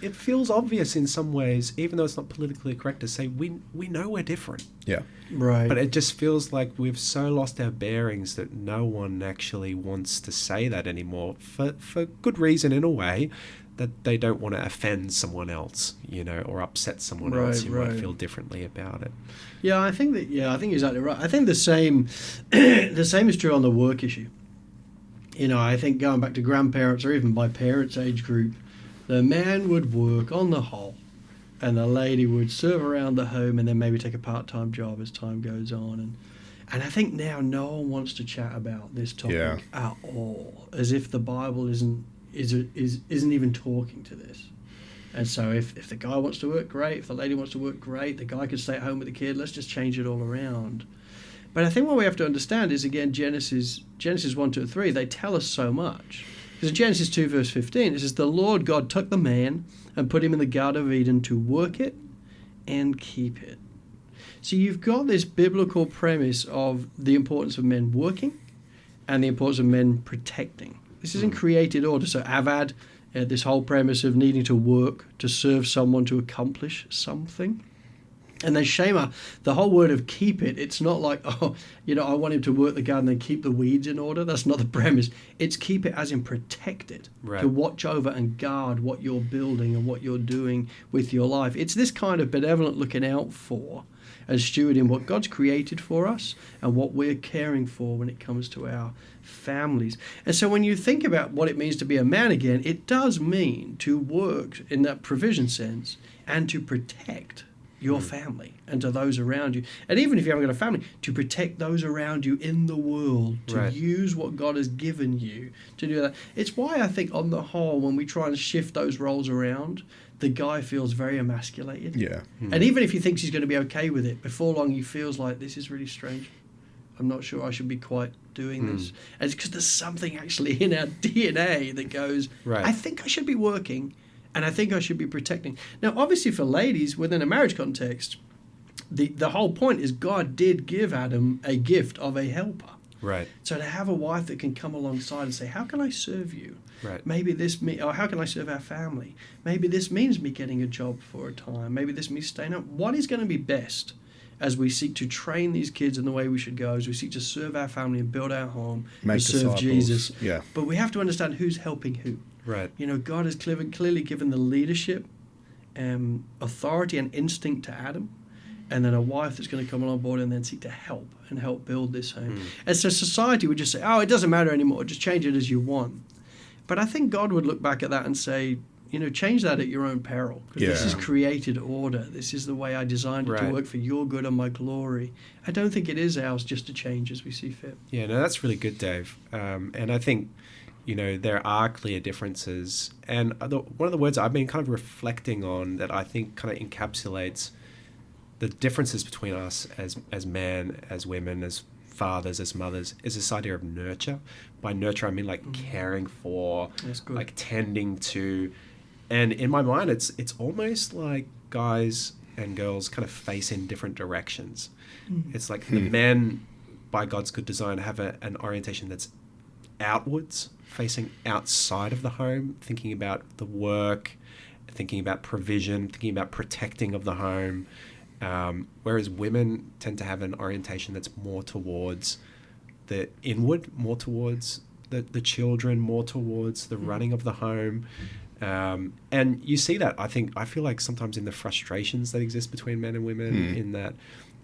It feels obvious in some ways, even though it's not politically correct to say we know we're different. Yeah. Right. But it just feels like we've so lost our bearings that no one actually wants to say that anymore for good reason in a way, that they don't want to offend someone else, or upset someone else who might feel differently about it. Yeah, I think exactly right. I think the same is true on the work issue. I think going back to grandparents or even my parents' age group, the man would work on the whole, and the lady would serve around the home and then maybe take a part-time job as time goes on. And I think now no one wants to chat about this topic at all, as if the Bible isn't even talking to this. And so if the guy wants to work, great. If the lady wants to work, great. The guy can stay at home with the kid. Let's just change it all around. But I think what we have to understand is, again, Genesis 1, 2, and 3, they tell us so much. Because in Genesis 2, verse 15, it says, the Lord God took the man and put him in the Garden of Eden to work it and keep it. So you've got this biblical premise of the importance of men working and the importance of men protecting. This is in created order. So Avad, this whole premise of needing to work to serve someone to accomplish something. And then Shema, the whole word of keep it, it's not like, I want him to work the garden and keep the weeds in order. That's not the premise. It's keep it as in protect it, to watch over and guard what you're building and what you're doing with your life. It's this kind of benevolent looking out for and stewarding what God's created for us and what we're caring for when it comes to our families. And so when you think about what it means to be a man again, it does mean to work in that provision sense and to protect your family and to those around you. And even if you haven't got a family, to protect those around you in the world, to use what God has given you to do that. It's why I think on the whole, when we try and shift those roles around, the guy feels very emasculated. Yeah. And even if he thinks he's going to be okay with it, before long he feels like, this is really strange. I'm not sure I should be quite doing this. And it's because there's something actually in our DNA that goes, I think I should be working and I think I should be protecting. Now, obviously for ladies, within a marriage context, the whole point is God did give Adam a gift of a helper. Right. So to have a wife that can come alongside and say, how can I serve you? Right. Maybe or how can I serve our family? Maybe this means me getting a job for a time. Maybe this means staying up. What is going to be best as we seek to train these kids in the way we should go, as we seek to serve our family and build our home and serve disciples. Jesus? Yeah. But we have to understand who's helping who. Right. God has clearly given the leadership, authority and instinct to Adam, and then a wife that's going to come on board and then seek to help build this home. And so society would just say, it doesn't matter anymore, just change it as you want. But I think God would look back at that and say, change that at your own peril. Because this is created order. This is the way I designed it to work for your good and my glory. I don't think it is ours just to change as we see fit. Yeah, no, that's really good, Dave. And I think, there are clear differences. And one of the words I've been kind of reflecting on that I think kind of encapsulates the differences between us as men, as women, as fathers, as mothers, is this idea of nurture. By nurture, I mean like caring for, like tending to. And in my mind, it's almost like guys and girls kind of face in different directions. It's like the men, by God's good design, have an orientation that's outwards, facing outside of the home, thinking about the work, thinking about provision, thinking about protecting of the home. Whereas women tend to have an orientation that's more towards the inward, more towards the children, more towards the running of the home. And you see that, I feel like sometimes in the frustrations that exist between men and women, in that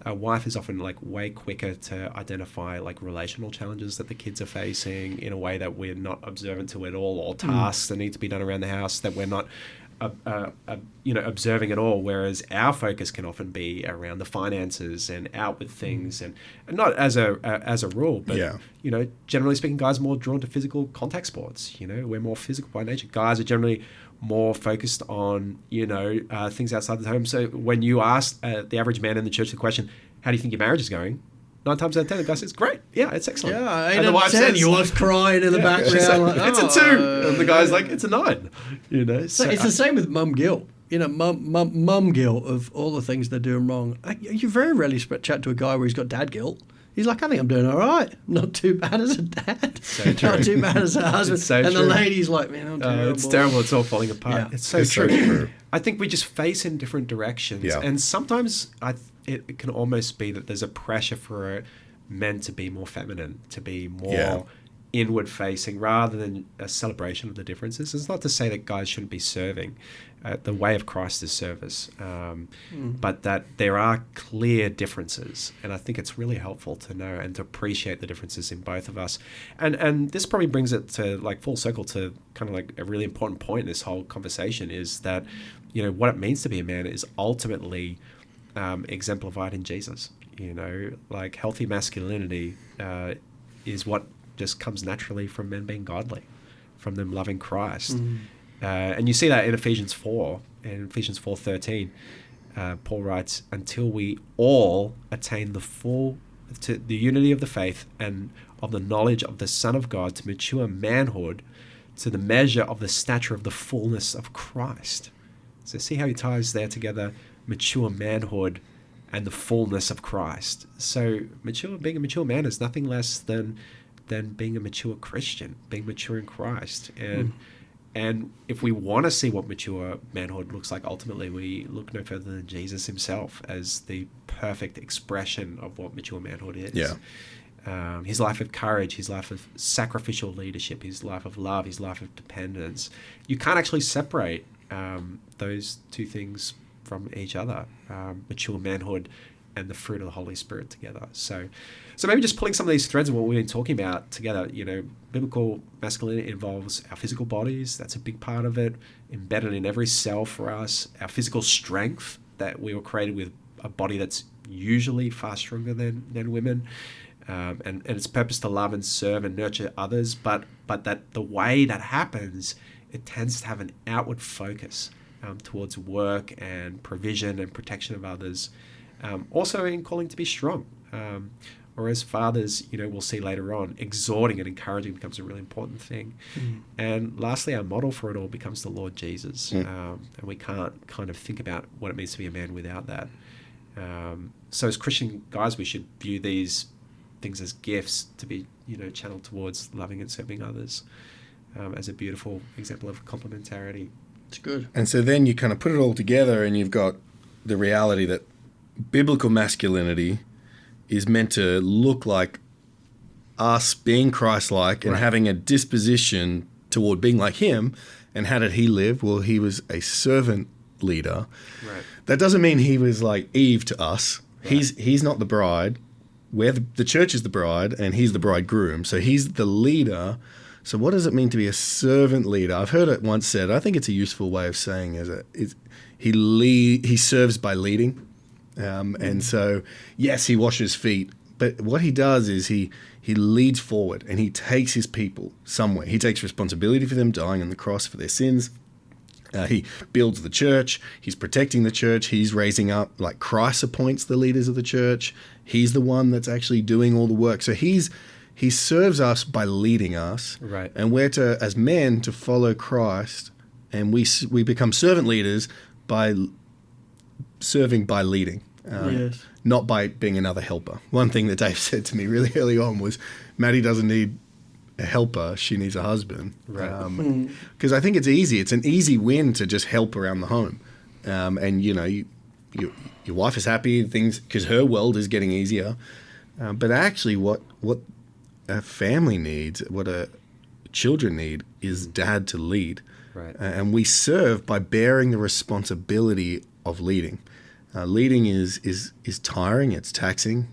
a wife is often like way quicker to identify like relational challenges that the kids are facing in a way that we're not observant to at all, or tasks that need to be done around the house that we're not observing at all, whereas our focus can often be around the finances and outward things, and not as a rule, but generally speaking, guys are more drawn to physical contact sports. We're more physical by nature. Guys are generally more focused on things outside the home. So when you ask the average man in the church the question, "How do you think your marriage is going?" 9 times out of 10, the guy says, "Great, yeah, it's excellent." Yeah, and the wife says, "Your wife's crying in the background." Like, "It's a 2," and the guy's like, "It's a 9." So it's the same with mum guilt. Mum guilt of all the things they're doing wrong. You very rarely chat to a guy where he's got dad guilt. He's like, I think I'm doing all right. Not too bad as a dad. So true. Not too bad as a husband. It's so and true. the lady's like, man, I'm terrible. It's terrible. It's all falling apart. Yeah. It's so It's so true. true. I think we just face in different directions. Yeah. And sometimes it can almost be that there's a pressure for men to be more feminine, to be more inward facing rather than a celebration of the differences. It's not to say that guys shouldn't be serving. The way of Christ is service, but that there are clear differences, and I think it's really helpful to know and to appreciate the differences in both of us. And this probably brings it to like full circle to kind of like a really important point in this whole conversation is that, you know, what it means to be a man is ultimately exemplified in Jesus. You know, like healthy masculinity is what just comes naturally from men being godly, from them loving Christ. And you see that in Ephesians 4, in Ephesians 4:13, Paul writes, until we all attain to the unity of the faith and of the knowledge of the Son of God, to mature manhood, to the measure of the stature of the fullness of Christ. So see how he ties there together, mature manhood and the fullness of Christ. So being a mature man is nothing less than being a mature Christian, being mature in Christ. And if we want to see what mature manhood looks like, ultimately we look no further than Jesus himself as the perfect expression of what mature manhood is. Yeah. His life of courage, his life of sacrificial leadership, his life of love, his life of dependence. You can't actually separate those two things from each other, mature manhood and the fruit of the Holy Spirit together. So maybe just pulling some of these threads of what we've been talking about together, you know, biblical masculinity involves our physical bodies. That's a big part of it, embedded in every cell for us. Our physical strength, that we were created with a body that's usually far stronger than women. And its purpose to love and serve and nurture others. But that the way that happens, it tends to have an outward focus towards work and provision and protection of others. Also in calling to be strong. Or as fathers, you know, we'll see later on, exhorting and encouraging becomes a really important thing. And lastly, our model for it all becomes the Lord Jesus. And we can't kind of think about what it means to be a man without that. So as Christian guys, we should view these things as gifts to be, you know, channeled towards loving and serving others as a beautiful example of complementarity. It's good. And so then you kind of put it all together and you've got the reality that biblical masculinity is meant to look like us being Christ-like and having a disposition toward being like him. And how did he live? Well, he was a servant leader. Right. That doesn't mean he was like Eve to us. Right. He's not the bride. The church is the bride and he's the bridegroom. So he's the leader. So what does it mean to be a servant leader? I've heard it once said, I think it's a useful way of saying he serves by leading. And so, yes, he washes feet, but what he does is he leads forward and he takes his people somewhere. He takes responsibility for them dying on the cross for their sins. He builds the church. He's protecting the church. He's raising up, like Christ appoints the leaders of the church. He's the one that's actually doing all the work. So he serves us by leading us. Right. And we're to, as men, to follow Christ, and we become servant leaders by serving by leading, Yes. not by being another helper. One thing that Dave said to me really early on was, Maddie doesn't need a helper, she needs a husband. Right. Because I think it's easy. It's an easy win to just help around the home. And, you know, your wife is happy, things, because her world is getting easier. But actually what a family needs, what children need, is dad to lead. Right. And we serve by bearing the responsibility of leading. Leading is tiring, it's taxing.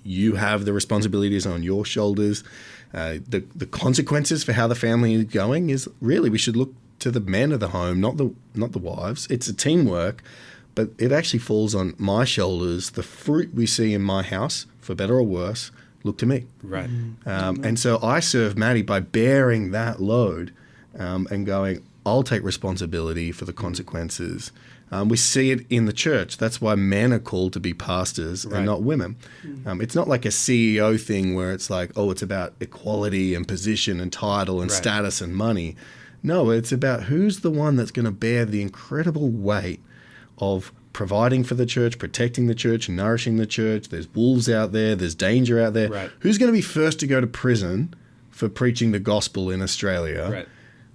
You have the responsibilities on your shoulders. The consequences for how the family is going is really, we should look to the men of the home, not the wives. It's a teamwork, but it actually falls on my shoulders. The fruit we see in my house, for better or worse, look to me. Right. And so I serve Maddie by bearing that load and going, I'll take responsibility for the consequences. We see it in the church. That's why men are called to be pastors and not women. It's not like a CEO thing where it's like, oh, it's about equality and position and title and status and money. No, it's about who's the one that's going to bear the incredible weight of providing for the church, protecting the church, nourishing the church. There's wolves out there. There's danger out there. Right. Who's going to be first to go to prison for preaching the gospel in Australia? Right.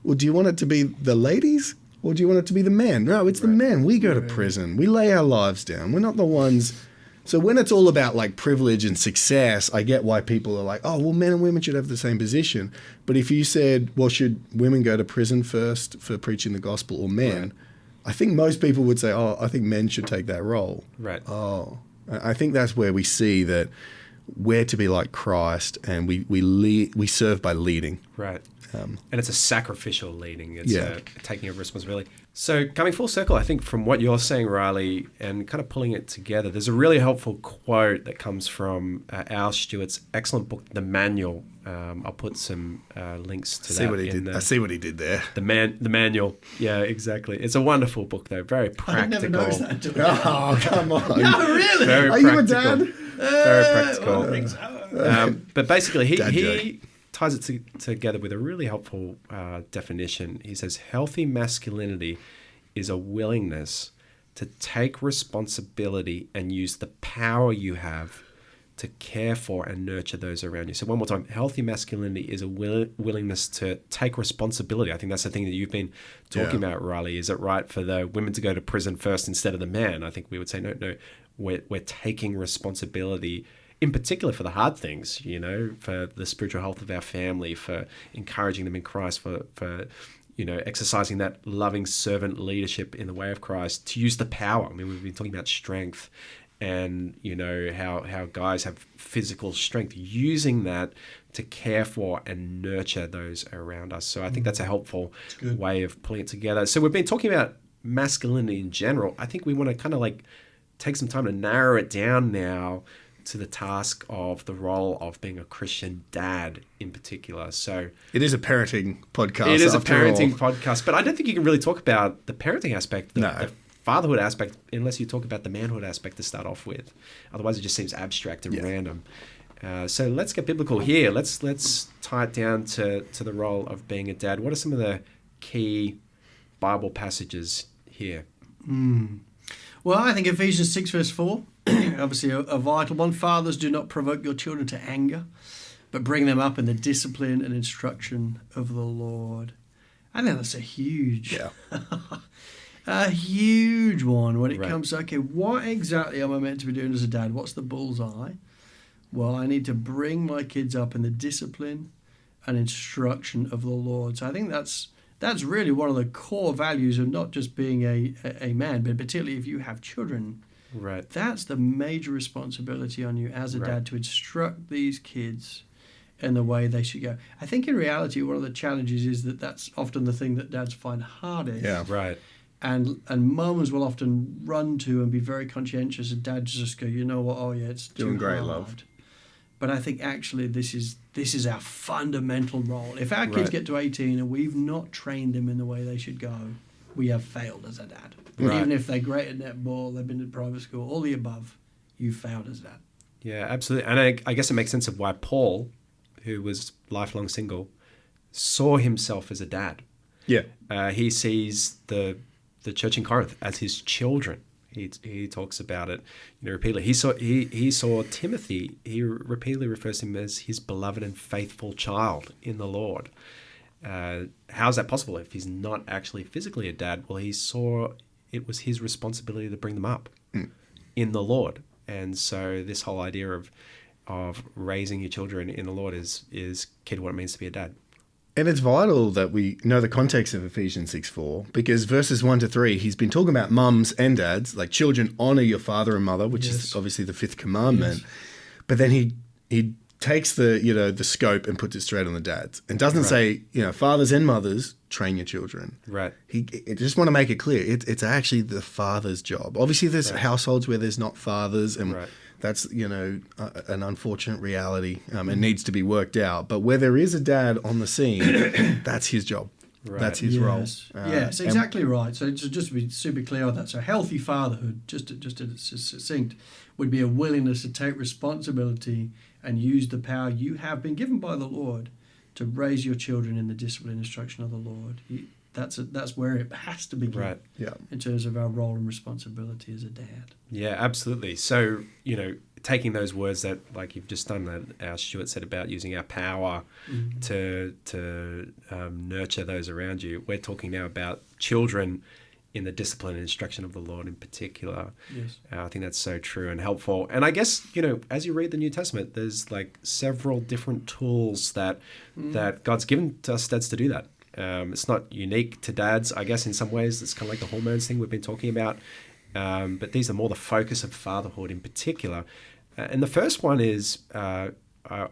Well, do you want it to be the ladies or do you want it to be the men? No, it's the men. We go to prison. We lay our lives down. We're not the ones. So when it's all about like privilege and success, I get why people are like, oh, well, men and women should have the same position. But if you said, well, should women go to prison first for preaching the gospel or men? Right. I think most people would say, oh, I think men should take that role. Right. Oh, I think that's where we see that we're to be like Christ and we serve by leading. Right. And it's a sacrificial leading. It's taking of responsibility. So coming full circle, I think from what you're saying, Riley, and kind of pulling it together, there's a really helpful quote that comes from Al Stewart's excellent book, The Manual. I'll put some links to that. I see what he did there. The Manual. Yeah, exactly. It's a wonderful book, though. Very practical. I never noticed that until Oh, come on. No, really? Very Are practical. you a dad? Very practical. I think so. But basically, Dad he ties it together with a really helpful definition. He says, healthy masculinity is a willingness to take responsibility and use the power you have to care for and nurture those around you. So one more time, healthy masculinity is a willingness to take responsibility. I think that's the thing that you've been talking about, Riley. Is it right for the women to go to prison first instead of the man? I think we would say, no, we're taking responsibility, in particular for the hard things, for the spiritual health of our family, for encouraging them in Christ, for exercising that loving servant leadership in the way of Christ, to use the power. I mean, we've been talking about strength and, how guys have physical strength, using that to care for and nurture those around us. So I think that's a helpful way of pulling it together. So we've been talking about masculinity in general. I think we want to kind of like take some time to narrow it down now to the task of the role of being a Christian dad in particular. So it is a parenting podcast. It is a parenting podcast, but I don't think you can really talk about the parenting aspect, the fatherhood aspect, unless you talk about the manhood aspect to start off with. Otherwise, it just seems abstract and random. So let's get biblical here. Let's tie it down to the role of being a dad. What are some of the key Bible passages here? Well, I think Ephesians 6 verse 4, obviously a vital one. Fathers, do not provoke your children to anger, but bring them up in the discipline and instruction of the Lord. I think that's a huge, a huge one when it comes to, okay, what exactly am I meant to be doing as a dad? What's the bullseye? Well, I need to bring my kids up in the discipline and instruction of the Lord. So I think that's really one of the core values of not just being a man, but particularly if you have children. Right. That's the major responsibility on you as a dad, to instruct these kids in the way they should go. I think in reality, one of the challenges is that that's often the thing that dads find hardest. Yeah. Right. And mums will often run to and be very conscientious, and dads just go, you know what? Oh yeah, it's doing too great, hard. love. But I think actually this is our fundamental role. If our kids get to 18 and we've not trained them in the way they should go, we have failed as a dad. Right. Even if they're great at netball, they've been to private school, all the above, you failed as a dad. Yeah, absolutely. And I guess it makes sense of why Paul, who was lifelong single, saw himself as a dad. Yeah. He sees the church in Corinth as his children. He talks about it, repeatedly. He saw Timothy. He repeatedly refers to him as his beloved and faithful child in the Lord. How is that possible if he's not actually physically a dad? Well, he saw it was his responsibility to bring them up in the Lord, and so this whole idea of raising your children in the Lord is key to what it means to be a dad. And it's vital that we know the context of Ephesians 6:4, because verses 1 to 3, he's been talking about mums and dads, like children, honor your father and mother, which is obviously the fifth commandment. Yes. But then he takes the scope and puts it straight on the dads, and doesn't say, fathers and mothers, train your children. Right. He just want to make it clear, it's actually the father's job. Obviously, there's households where there's not fathers, and that's, an unfortunate reality and needs to be worked out. But where there is a dad on the scene, that's his job. Right. That's his role. Yes, exactly right. So just to be super clear on that, so healthy fatherhood, just succinct, would be a willingness to take responsibility and use the power you have been given by the Lord to raise your children in the discipline and instruction of the Lord. that's where it has to begin. Right. Yeah. In terms of our role and responsibility as a dad. Yeah, absolutely. So, taking those words that, like you've just done, that our Stuart said about using our power to nurture those around you, we're talking now about children in the discipline and instruction of the Lord in particular. Yes. I think that's so true and helpful. And I guess, as you read the New Testament, there's like several different tools that God's given to us dads to do that. It's not unique to dads, I guess, in some ways. It's kind of like the hormones thing we've been talking about. But these are more the focus of fatherhood in particular. And the first one is, I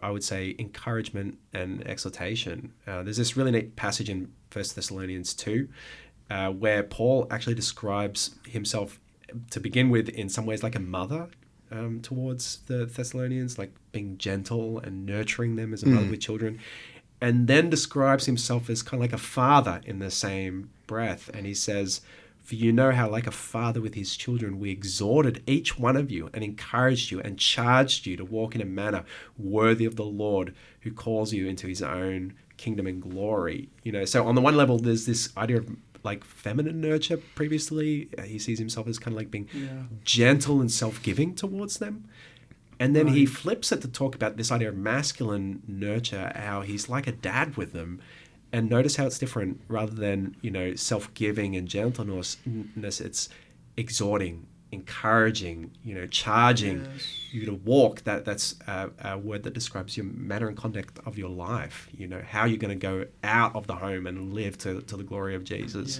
would say, encouragement and exhortation. There's this really neat passage in 1 Thessalonians 2 where Paul actually describes himself, to begin with, in some ways like a mother towards the Thessalonians, like being gentle and nurturing them as a mother with children, and then describes himself as kind of like a father in the same breath. And he says, "For you know how, like a father with his children, we exhorted each one of you and encouraged you and charged you to walk in a manner worthy of the Lord who calls you into his own kingdom and glory." So on the one level, there's this idea of like feminine nurture. Previously, he sees himself as kind of like being gentle and self-giving towards them. And then he flips it to talk about this idea of masculine nurture, how he's like a dad with them. And notice how it's different. Rather than, self-giving and gentleness, it's exhorting, encouraging, charging you to walk. That's a word that describes your manner and conduct of your life, how you're going to go out of the home and live to the glory of Jesus.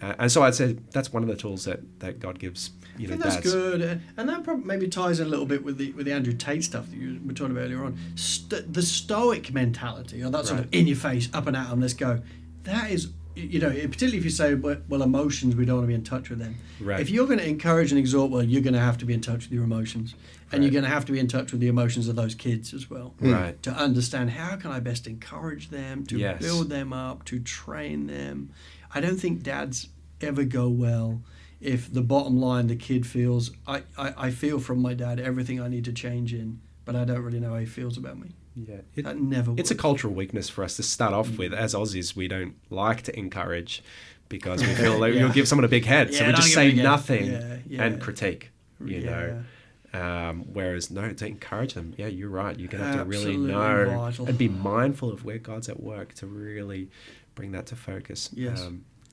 And so I'd say that's one of the tools that God gives, I think dads. that's good, and that probably maybe ties in a little bit with the Andrew Tate stuff that you were talking about earlier on. The stoic mentality, or that sort of in your face, up and at 'em, let's go. That is, particularly if you say, well, emotions, we don't want to be in touch with them. Right. If you're going to encourage and exhort, well, you're going to have to be in touch with your emotions, and you're going to have to be in touch with the emotions of those kids as well. Right. To understand how can I best encourage them, to Yes. build them up, to train them. I don't think dads ever go well if the bottom line, the kid feels, I feel from my dad everything I need to change in, but I don't really know how he feels about me. Yeah, That never It's a works. cultural weakness for us to start off with. As Aussies, we don't like to encourage because we feel like you'll give someone a big head. So Yeah, we don't just give say a big head. nothing Yeah. and critique, Whereas, no, to encourage them, you're right. You're going to have to really Absolutely know vital. and be mindful of where God's at work to really bring that to focus. Yes.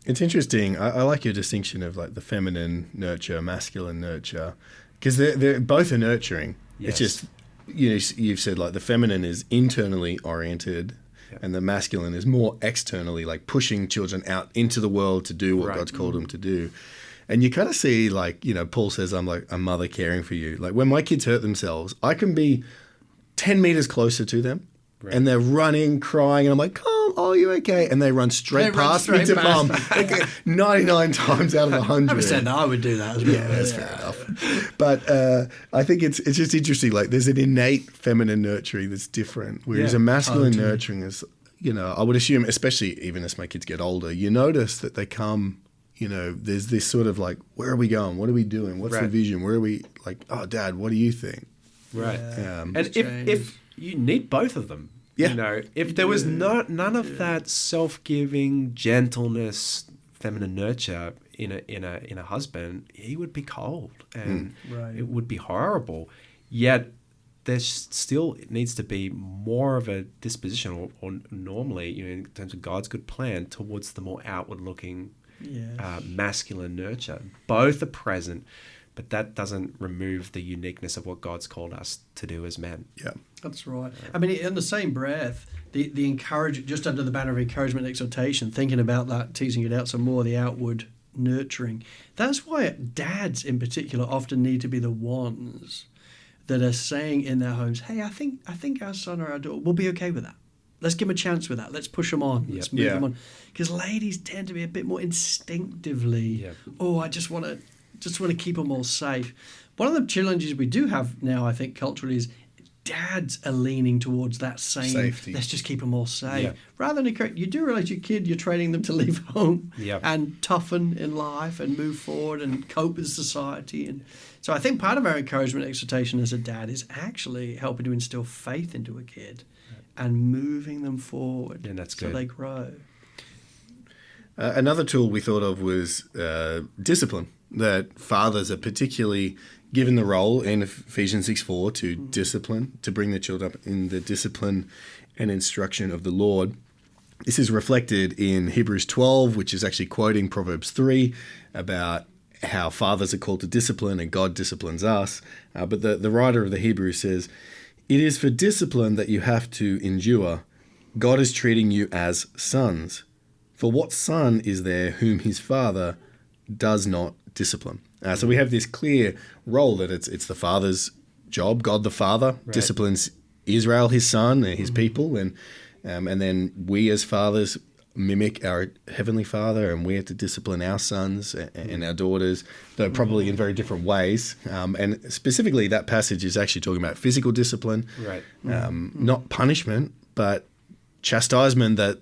It's interesting. I like your distinction of like the feminine nurture, masculine nurture, because they're both are nurturing. Yes. It's just, you've said like the feminine is internally oriented and the masculine is more externally, like pushing children out into the world to do what God's called them to do. And you kind of see like, Paul says, I'm like a mother caring for you. Like when my kids hurt themselves, I can be 10 meters closer to them. Right. And they're running, crying, and I'm like, "Come, are you okay?" And they run straight past me to mum. 99 times out of 100. I said I would do that as well. Yeah, that's fair enough. But I think it's just interesting. Like there's an innate feminine nurturing that's different, whereas a masculine nurturing is, I would assume, especially even as my kids get older, you notice that they come. There's this sort of like, where are we going? What are we doing? What's the vision? Where are we? Like, oh, Dad, what do you think? Right. Yeah. And if you need both of them. If there was none of that self-giving gentleness, feminine nurture in a husband, he would be cold and it would be horrible. Yet there still needs to be more of a disposition, or normally, in terms of God's good plan, towards the more outward-looking masculine nurture. Both are present. But that doesn't remove the uniqueness of what God's called us to do as men. Yeah, that's right. I mean, in the same breath, the encourage, just under the banner of encouragement and exhortation, thinking about that, teasing it out some more, the outward nurturing. That's why dads in particular often need to be the ones that are saying in their homes, "Hey, I think our son or our daughter will be okay with that. Let's give them a chance with that. Let's push them on. Let's move them on." Because ladies tend to be a bit more instinctively, I just want to keep them all safe. One of the challenges we do have now, I think, culturally, is dads are leaning towards that same safety. Let's just keep them all safe. Rather than encourage, you do realize your kid, you're training them to leave home and toughen in life and move forward and cope with society. And so I think part of our encouragement and exhortation as a dad is actually helping to instill faith into a kid and moving them forward that's so good. they grow. Another tool we thought of was discipline, that fathers are particularly given the role in Ephesians 6:4 to discipline, to bring their children up in the discipline and instruction of the Lord. This is reflected in Hebrews 12, which is actually quoting Proverbs 3 about how fathers are called to discipline and God disciplines us. But the writer of the Hebrews says, "It is for discipline that you have to endure. God is treating you as sons. For what son is there whom his father does not discipline?" So we have this clear role that it's the father's job. God the Father disciplines Israel, his son, and his people, and then we as fathers mimic our heavenly Father, and we have to discipline our sons and our daughters, though probably in very different ways. And specifically, that passage is actually talking about physical discipline, not punishment, but chastisement that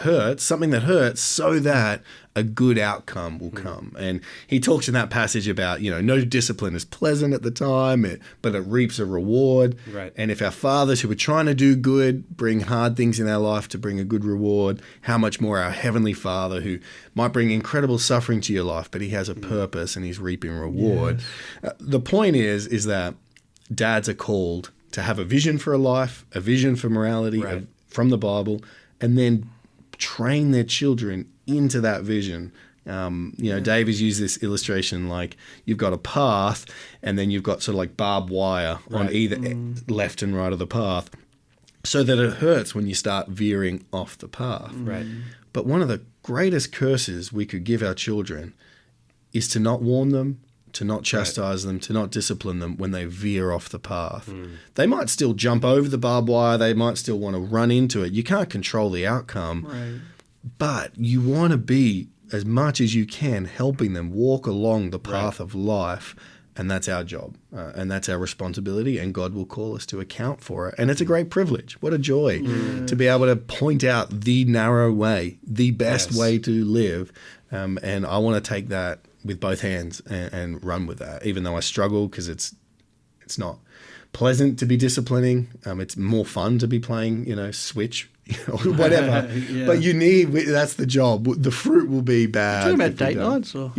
hurts, something that hurts, so that a good outcome will come. And he talks in that passage about no discipline is pleasant at the time, but it reaps a reward. Right. And if our fathers who are trying to do good bring hard things in our life to bring a good reward, how much more our heavenly Father, who might bring incredible suffering to your life, but he has a purpose and he's reaping reward. Yes. The point is that dads are called to have a vision for a life, a vision for morality, from the Bible, and then train their children into that vision. Dave has used this illustration like you've got a path and then you've got sort of like barbed wire on either left and right of the path, so that it hurts when you start veering off the path. Right. But one of the greatest curses we could give our children is to not warn them, to not chastise them, to not discipline them when they veer off the path. They might still jump over the barbed wire. They might still want to run into it. You can't control the outcome. Right. But you want to be, as much as you can, helping them walk along the path of life. And that's our job. And that's our responsibility. And God will call us to account for it. And it's a great privilege. What a joy to be able to point out the narrow way, the best way to live. And I want to take that with both hands and run with that, even though I struggle because it's not pleasant to be disciplining. It's more fun to be playing, Switch or whatever. But that's the job. The fruit will be bad. You're talking about date nights? Or?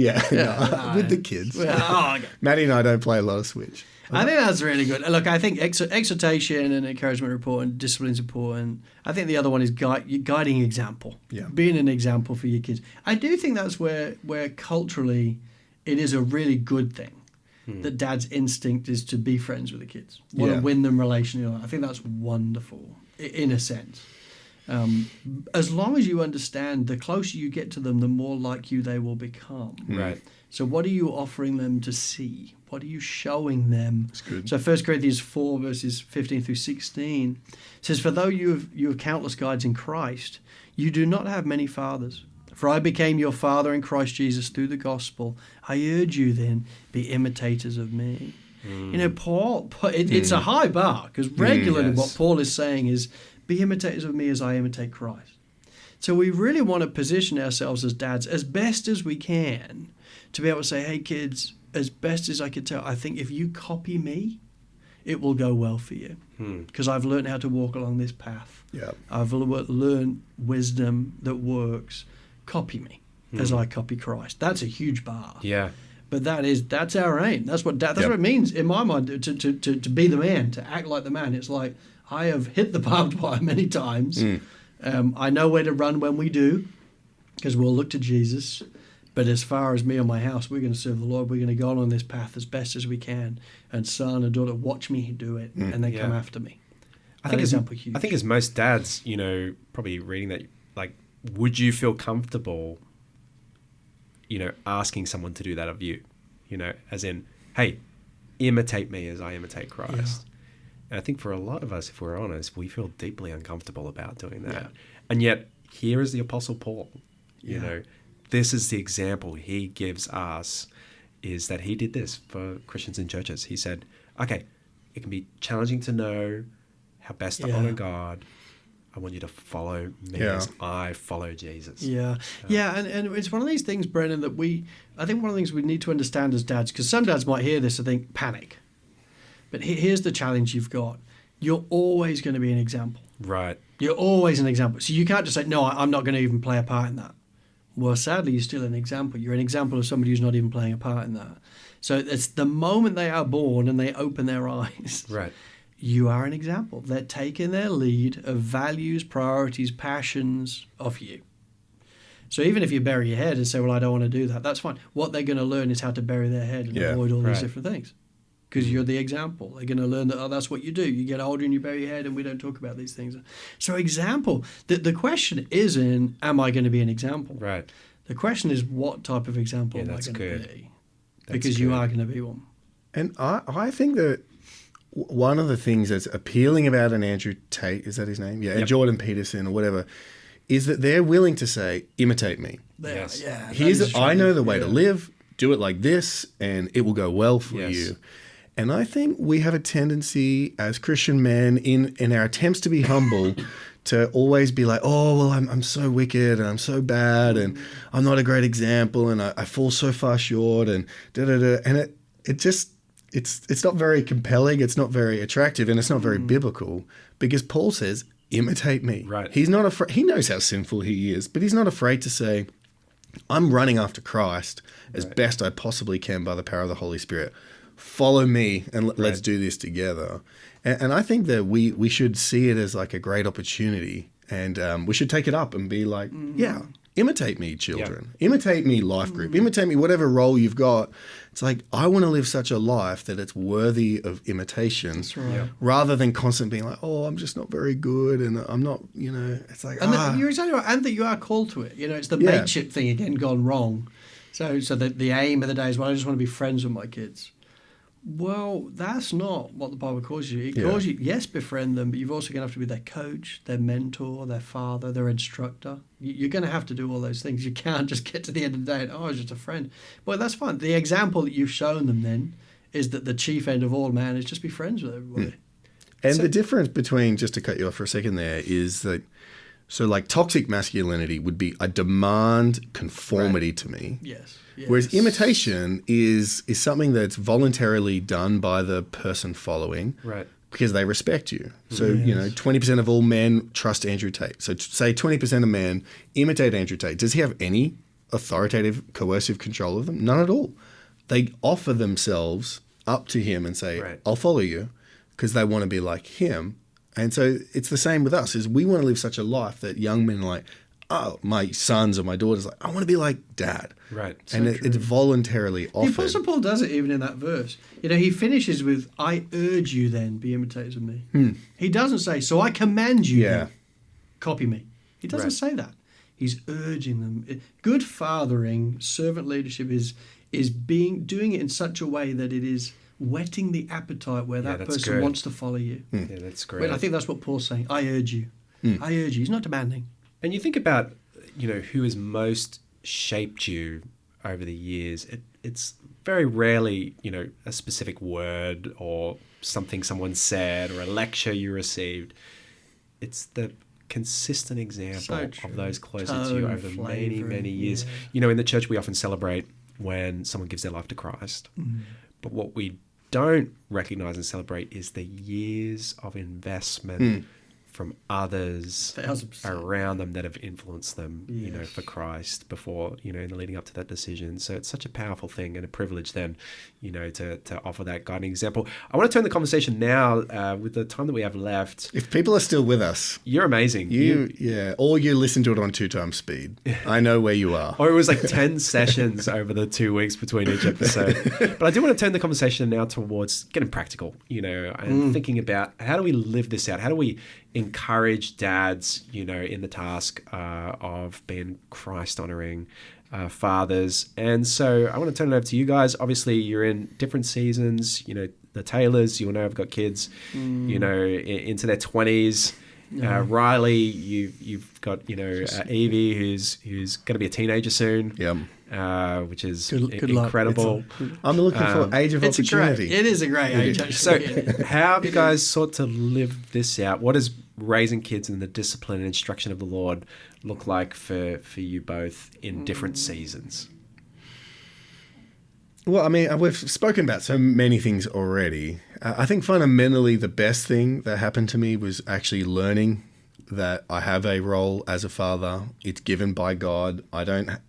With the kids. Okay. Maddie and I don't play a lot of Switch. I think that's really good. Look, I think exhortation and encouragement are important, discipline is important. I think the other one is guiding example, being an example for your kids. I do think that's where culturally it is a really good thing that dad's instinct is to be friends with the kids, want to win them relationally. I think that's wonderful in a sense. As long as you understand, the closer you get to them, the more like you they will become. Right. So what are you offering them to see? What are you showing them? That's good. So 1 Corinthians 4, verses 15 through 16 says, "For though you have countless guides in Christ, you do not have many fathers. For I became your father in Christ Jesus through the gospel. I urge you then, be imitators of me." Paul, it's a high bar, because regularly what Paul is saying is, be imitators of me as I imitate Christ. So we really want to position ourselves as dads as best as we can to be able to say, hey kids, as best as I can tell, I think if you copy me, it will go well for you. Because I've learned how to walk along this path. I've learned wisdom that works. Copy me as I copy Christ. That's a huge bar. Yeah. But that's our aim. That's what it means in my mind, to be the man, to act like the man. It's like, I have hit the barbed wire many times. I know where to run when we do, because we'll look to Jesus. But as far as me and my house, we're going to serve the Lord. We're going to go on this path as best as we can. And son and daughter, watch me do it, and then come after me. I think as most dads, probably reading that, like, would you feel comfortable, asking someone to do that of you? As in, hey, imitate me as I imitate Christ. Yeah. And I think for a lot of us, if we're honest, we feel deeply uncomfortable about doing that. Yeah. And yet, here is the Apostle Paul. This is the example he gives us, is that he did this for Christians in churches. He said, okay, it can be challenging to know how best to honor God. I want you to follow me as I follow Jesus. And it's one of these things, Brennan, that I think one of the things we need to understand as dads, because some dads might hear this and think, panic. But here's the challenge you've got. You're always going to be an example. Right. You're always an example. So you can't just say, no, I'm not going to even play a part in that. Well, sadly, you're still an example. You're an example of somebody who's not even playing a part in that. So it's the moment they are born and they open their eyes. Right. You are an example. They're taking their lead of values, priorities, passions of you. So even if you bury your head and say, well, I don't want to do that, that's fine. What they're going to learn is how to bury their head and avoid all these different things. Because you're the example. They're going to learn that, that's what you do. You get older and you bury your head and we don't talk about these things. So example, the question isn't, am I going to be an example? Right. The question is, what type of example am I going to be? Because you are going to be one. And I think that one of the things that's appealing about an Andrew Tate, is that his name? Yeah, and Jordan Peterson or whatever, is that they're willing to say, imitate me. Yes. Yeah. I know the way to live, do it like this, and it will go well for you. And I think we have a tendency as Christian men in our attempts to be humble to always be like, oh, well, I'm so wicked and I'm so bad and I'm not a great example and I fall so far short and da-da-da. And it just, it's not very compelling, it's not very attractive, and it's not very biblical, because Paul says, imitate me. Right. He's not afraid. He knows how sinful he is, but he's not afraid to say, I'm running after Christ as best I possibly can by the power of the Holy Spirit. Follow me and let's do this together. And I think that we should see it as like a great opportunity, and we should take it up and be like, imitate me, children. Imitate me, life group. Imitate me, whatever role you've got. It's like, I want to live such a life that it's worthy of imitation. That's right. Rather than constantly being like, oh, I'm just not very good and I'm not, it's like, And you're exactly right. And that you are called to it. It's the mateship thing again gone wrong. So the aim of the day is, well, I just want to be friends with my kids. Well, that's not what the Bible calls you. It calls you, yes, befriend them, but you've also going to have to be their coach, their mentor, their father, their instructor. You're going to have to do all those things. You can't just get to the end of the day and, I was just a friend. Well, that's fine. The example that you've shown them then is that the chief end of all, man, is just be friends with everybody. And the difference between, just to cut you off for a second there, is that, so like toxic masculinity would be, I demand conformity to me. Yes. Whereas imitation is something that's voluntarily done by the person following, because they respect you. So 20% of all men trust Andrew Tate. So say 20% of men imitate Andrew Tate. Does he have any authoritative, coercive control of them? None at all. They offer themselves up to him and say, I'll follow you, because they want to be like him. And so it's the same with us, is we want to live such a life that young men are like, oh, my sons or my daughters, like, I want to be like dad. Right. And it's voluntarily offered. The Apostle Paul does it even in that verse. He finishes with, I urge you then, be imitators of me. He doesn't say, so I command you then, copy me. He doesn't say that. He's urging them. Good fathering, servant leadership is doing it in such a way that it is whetting the appetite where that person wants to follow you. Yeah, that's great. But I think that's what Paul's saying. I urge you. I urge you. He's not demanding. And you think about, who has most shaped you over the years. It's very rarely, a specific word or something someone said or a lecture you received. It's the consistent example of those closer to you over many, many years. In the church we often celebrate when someone gives their life to Christ. But what we don't recognize and celebrate is the years of investment from others 1,000%. around them that have influenced them, for Christ before, in the leading up to that decision. So it's such a powerful thing and a privilege then, to offer that guiding example. I want to turn the conversation now with the time that we have left. If people are still with us, you're amazing. Or you listen to it on 2 times speed. I know where you are. Or it was like 10 sessions over the 2 weeks between each episode. But I do want to turn the conversation now towards getting practical, and thinking about how do we live this out? How do we encourage dads, in the task of being Christ-honoring fathers? And so I want to turn it over to you guys. Obviously, you're in different seasons. The Taylors, have got kids, into their 20s. Riley, you've got Evie, who's going to be a teenager soon. Which is good incredible. I'm looking for age of opportunity. It is a great age, actually. So how have you guys sought to live this out? What does raising kids in the discipline and instruction of the Lord look like for you both in different seasons? Well, I mean, we've spoken about so many things already. I think fundamentally the best thing that happened to me was actually learning that I have a role as a father. It's given by God.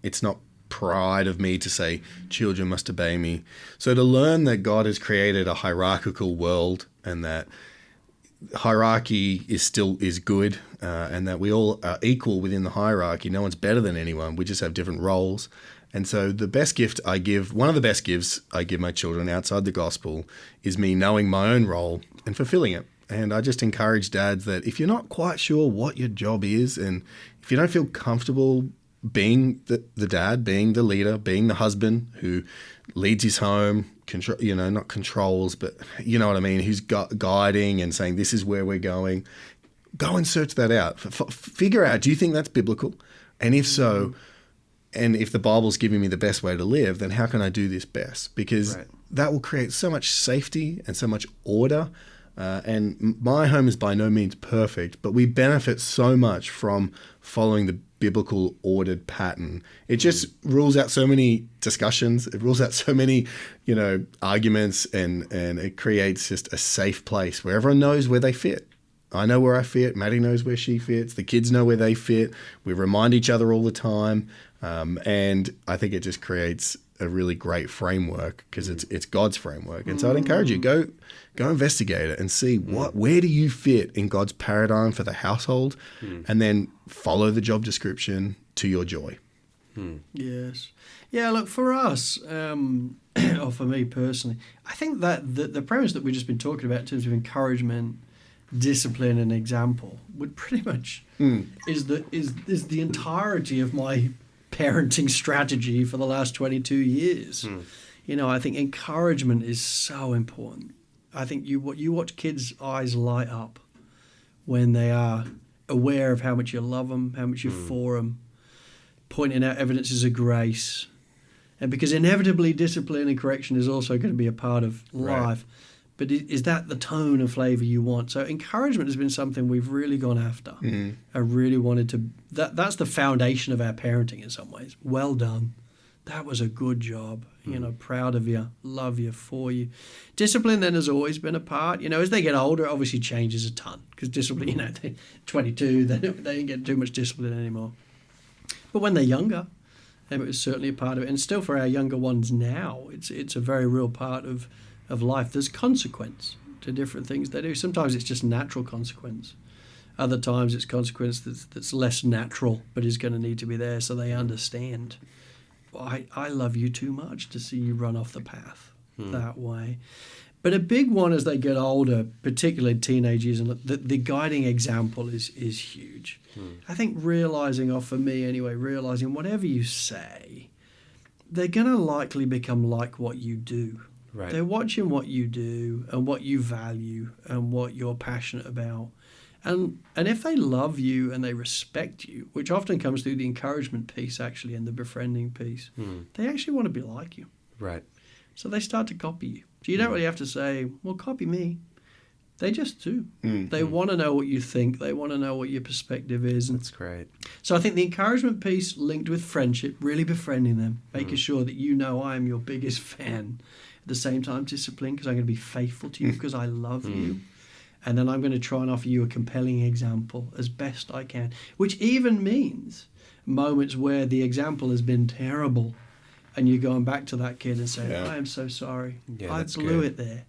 It's not pride of me to say children must obey me. So to learn that God has created a hierarchical world and that hierarchy is good, and that we all are equal within the hierarchy. No one's better than anyone. We just have different roles. And so one of the best gifts I give my children outside the gospel is me knowing my own role and fulfilling it. And I just encourage dads that if you're not quite sure what your job is, and if you don't feel comfortable being the dad, being the leader, being the husband who leads his home, not controls, but you know what I mean, who's guiding and saying, this is where we're going, go and search that out. Figure out, do you think that's biblical? And if so, and if the Bible's giving me the best way to live, then how can I do this best? Because that will create so much safety and so much order. And my home is by no means perfect, but we benefit so much from following the biblical ordered pattern. It just rules out so many discussions. It rules out so many, arguments, and it creates just a safe place where everyone knows where they fit. I know where I fit. Maddie knows where she fits. The kids know where they fit. We remind each other all the time. And I think it just creates a really great framework because it's God's framework. And so I'd encourage you, go investigate it and see where do you fit in God's paradigm for the household, and then follow the job description to your joy. Yes. Yeah, look, for us, or for me personally, I think that the premise that we've just been talking about in terms of encouragement, discipline, and example would pretty much is the entirety of my parenting strategy for the last 22 years. I think encouragement is so important. I think you watch kids' eyes light up when they are aware of how much you love them, how much you're for them, pointing out evidences of grace. And because inevitably discipline and correction is also going to be a part of life. But is that the tone and flavour you want? So encouragement has been something we've really gone after. I really wanted to... That's the foundation of our parenting in some ways. Well done. That was a good job. Proud of you, love you, for you. Discipline then has always been a part. As they get older, it obviously changes a ton. Because discipline, they're 22, they don't get too much discipline anymore. But when they're younger, it was certainly a part of it. And still for our younger ones now, it's a very real part of life. There's consequence to different things they do. Sometimes it's just natural consequence. Other times it's consequence that's less natural but is going to need to be there so they understand. I love you too much to see you run off the path that way. But a big one as they get older, particularly teenage years, and the guiding example is huge. I think realising whatever you say, they're going to likely become like what you do. Right. They're watching what you do and what you value and what you're passionate about. And if they love you and they respect you, which often comes through the encouragement piece actually and the befriending piece, they actually want to be like you. Right. So they start to copy you. So you don't really have to say, well, copy me. They just do. They want to know what you think. They want to know what your perspective is. And that's great. So I think the encouragement piece linked with friendship, really befriending them, making sure that I am your biggest fan. At the same time, discipline, because I'm going to be faithful to you because I love you. And then I'm going to try and offer you a compelling example as best I can, which even means moments where the example has been terrible and you're going back to that kid and saying, I am so sorry. I blew it there.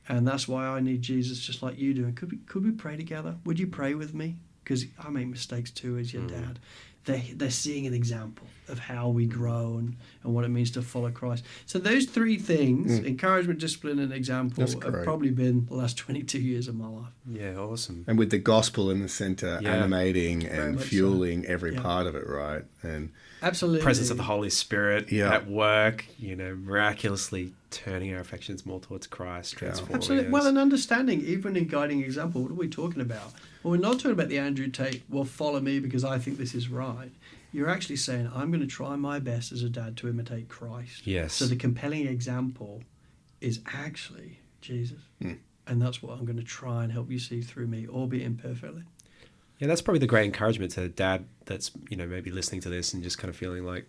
And that's why I need Jesus just like you do. And could we pray together? Would you pray with me? Because I make mistakes too as your dad. They're seeing an example of how we grow and what it means to follow Christ. So those three things, encouragement, discipline, and example, have probably been the last 22 years of my life. Yeah, awesome. And with the gospel in the center, animating and fueling every part of it, right? And absolutely, presence of the Holy Spirit at work, miraculously turning our affections more towards Christ, transforming absolutely. us. Well, an understanding, even in guiding example, what are we talking about? Well, we're not talking about the Andrew Tate, well, follow me because I think this is right. You're actually saying, I'm going to try my best as a dad to imitate Christ. Yes. So the compelling example is actually Jesus. And that's what I'm going to try and help you see through me, albeit imperfectly. Yeah, that's probably the great encouragement to a dad that's, maybe listening to this and just kind of feeling like,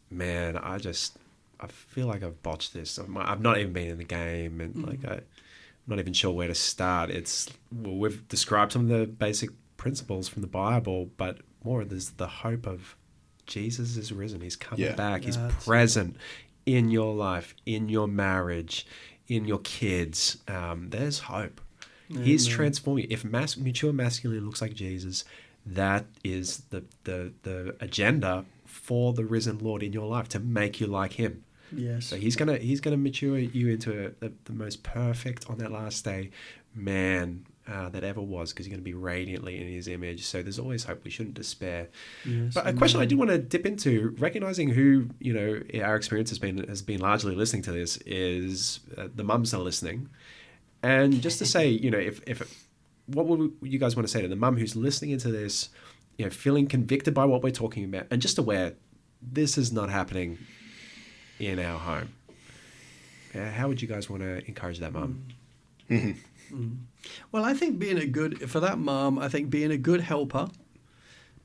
man, I feel like I've botched this. I've not even been in the game and I'm not even sure where to start. We've described some of the basic principles from the Bible, but more there's the hope of Jesus is risen. He's coming back. He's present in your life, in your marriage, in your kids. There's hope. Amen. He's transforming. If mature masculinity looks like Jesus, that is the agenda for the risen Lord in your life, to make you like him. Yes. So he's gonna mature you into the most perfect on that last day man that ever was, because you're going to be radiantly in his image. So there's always hope. We shouldn't despair. Yes, but a question I did want to dip into, recognizing who, our experience has been largely listening to this, is the mums that are listening. And just to say, if what would you guys want to say to the mum who's listening into this, feeling convicted by what we're talking about, and just aware this is not happening in our home? How would you guys want to encourage that mum? Mm-hmm. Well, I think being a good helper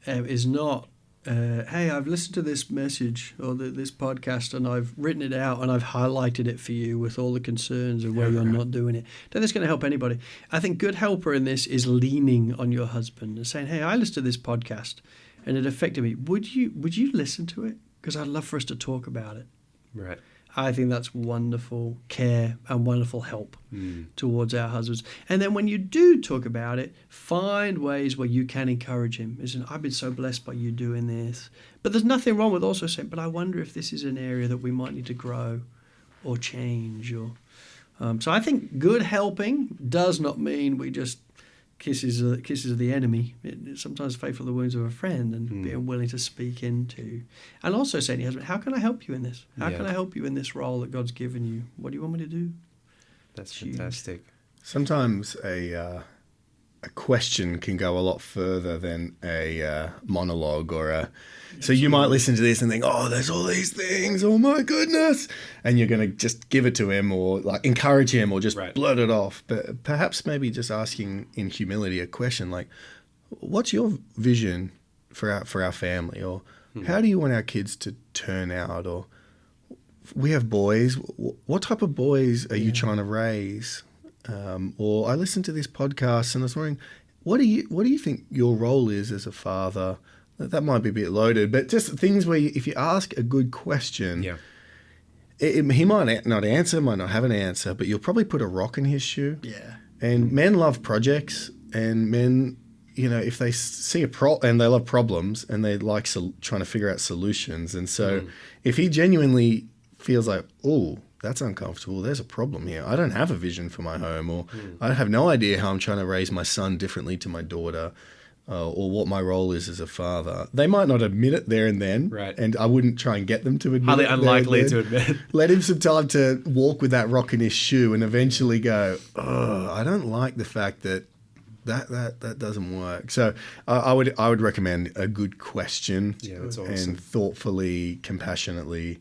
is not, hey, I've listened to this message or this podcast and I've written it out and I've highlighted it for you with all the concerns of where you're not doing it. I don't think it's going to help anybody. I think good helper in this is leaning on your husband and saying, hey, I listened to this podcast and it affected me. Would you listen to it? Because I'd love for us to talk about it. Right. I think that's wonderful care and wonderful help towards our husbands. And then when you do talk about it, find ways where you can encourage him. Listen, I've been so blessed by you doing this. But there's nothing wrong with also saying, but I wonder if this is an area that we might need to grow or change. So I think good helping does not mean we just kisses of the enemy. It's sometimes faithful to the wounds of a friend, and being willing to speak into. And also saying to your husband, how can I help you in this? How can I help you in this role that God's given you? What do you want me to do? That's fantastic. Sometimes a question can go a lot further than a monologue or a... So you might listen to this and think, oh, there's all these things, oh my goodness. And you're going to just give it to him or like encourage him or just blurt it off. But perhaps maybe just asking in humility a question like, what's your vision for our family? Or how do you want our kids to turn out? Or we have boys. What type of boys are you trying to raise? Or I listened to this podcast and I was wondering, what do you think your role is as a father? That might be a bit loaded, but just things where if you ask a good question, he might not answer, might not have an answer, but you'll probably put a rock in his shoe. Yeah. And men love projects, and men, if they see and they love problems, and they like trying to figure out solutions. And so if he genuinely feels like, oh, that's uncomfortable, there's a problem here, I don't have a vision for my home, or I have no idea how I'm trying to raise my son differently to my daughter, or what my role is as a father. They might not admit it there and then, and I wouldn't try and get them to admit it. Highly unlikely to admit. Let him some time to walk with that rock in his shoe and eventually go, oh, I don't like the fact that doesn't work. So I would recommend a good question, that's awesome. And thoughtfully, compassionately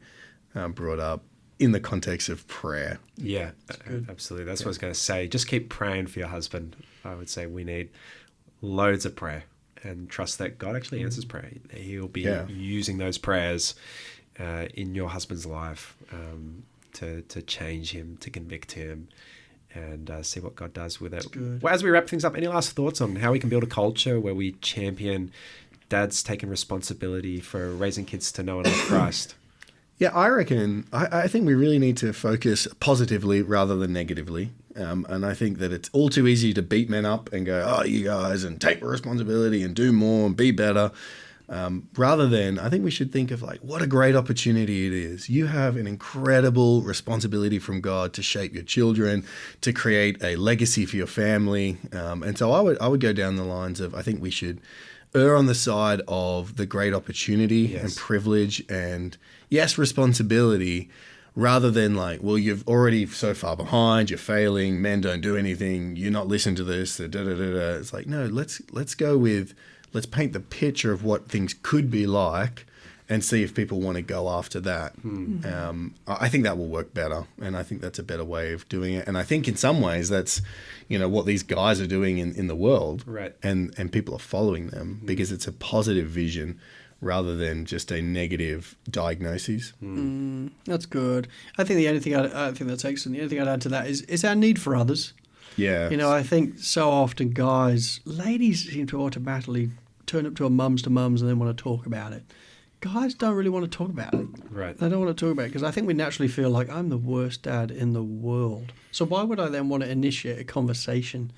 brought up in the context of prayer. Yeah, absolutely. That's what I was going to say. Just keep praying for your husband. I would say we need loads of prayer, and trust that God actually answers prayer. He'll be using those prayers in your husband's life to change him, to convict him, and see what God does with it. Well, as we wrap things up, any last thoughts on how we can build a culture where we champion dads taking responsibility for raising kids to know and love Christ? Yeah, I reckon, I think we really need to focus positively rather than negatively. And I think that it's all too easy to beat men up and go, oh, you guys, and take responsibility and do more and be better. Rather than, I think we should think of like, what a great opportunity it is. You have an incredible responsibility from God to shape your children, to create a legacy for your family. And so I would go down the lines of, I think we should err on the side of the great opportunity and privilege and, yes, responsibility, rather than like, well, you've already so far behind, you're failing, men don't do anything, you're not listening to this, da-da-da-da. It's like, no, let's go with, let's paint the picture of what things could be like and see if people want to go after that. I think that will work better, and I think that's a better way of doing it. And I think in some ways that's, what these guys are doing in the world, and people are following them because it's a positive vision rather than just a negative diagnosis. That's good. I think the only thing I think that's excellent. The only thing I'd add to that is our need for others. Yeah. You know, I think so often ladies seem to automatically turn up to a mums and then want to talk about it. Guys don't really want to talk about it. Right. They don't want to talk about it because I think we naturally feel like I'm the worst dad in the world. So why would I then want to initiate a conversation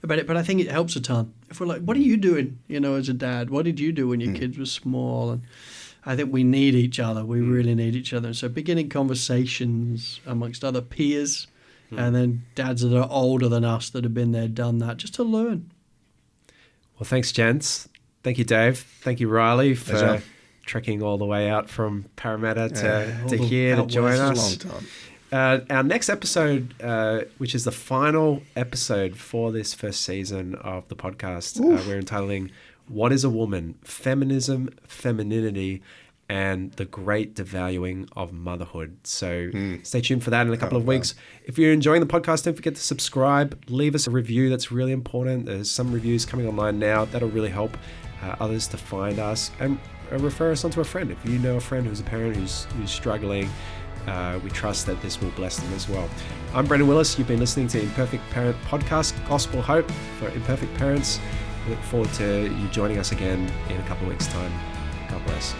about it? But I think it helps a ton. If we're like, what are you doing, you know, as a dad? What did you do when your kids were small? And I think we need each other. We really need each other. So beginning conversations amongst other peers and then dads that are older than us that have been there, done that, just to learn. Well, thanks, gents. Thank you, Dave. Thank you, Riley, for Pleasure. trekking all the way out from Parramatta all to the here to out join west. us. It's a long time. Our next episode, which is the final episode for this first season of the podcast, we're entitling What is a Woman? Feminism, Femininity, and the Great Devaluing of Motherhood. So stay tuned for that in a couple of weeks. If you're enjoying the podcast, don't forget to subscribe. Leave us a review. That's really important. There's some reviews coming online now. That'll really help others to find us. And refer us on to a friend. If you know a friend who's a parent who's struggling, we trust that this will bless them as well. I'm Brendan Willis. You've been listening to Imperfect Parent Podcast, Gospel Hope for Imperfect Parents. I look forward to you joining us again in a couple of weeks' time. God bless.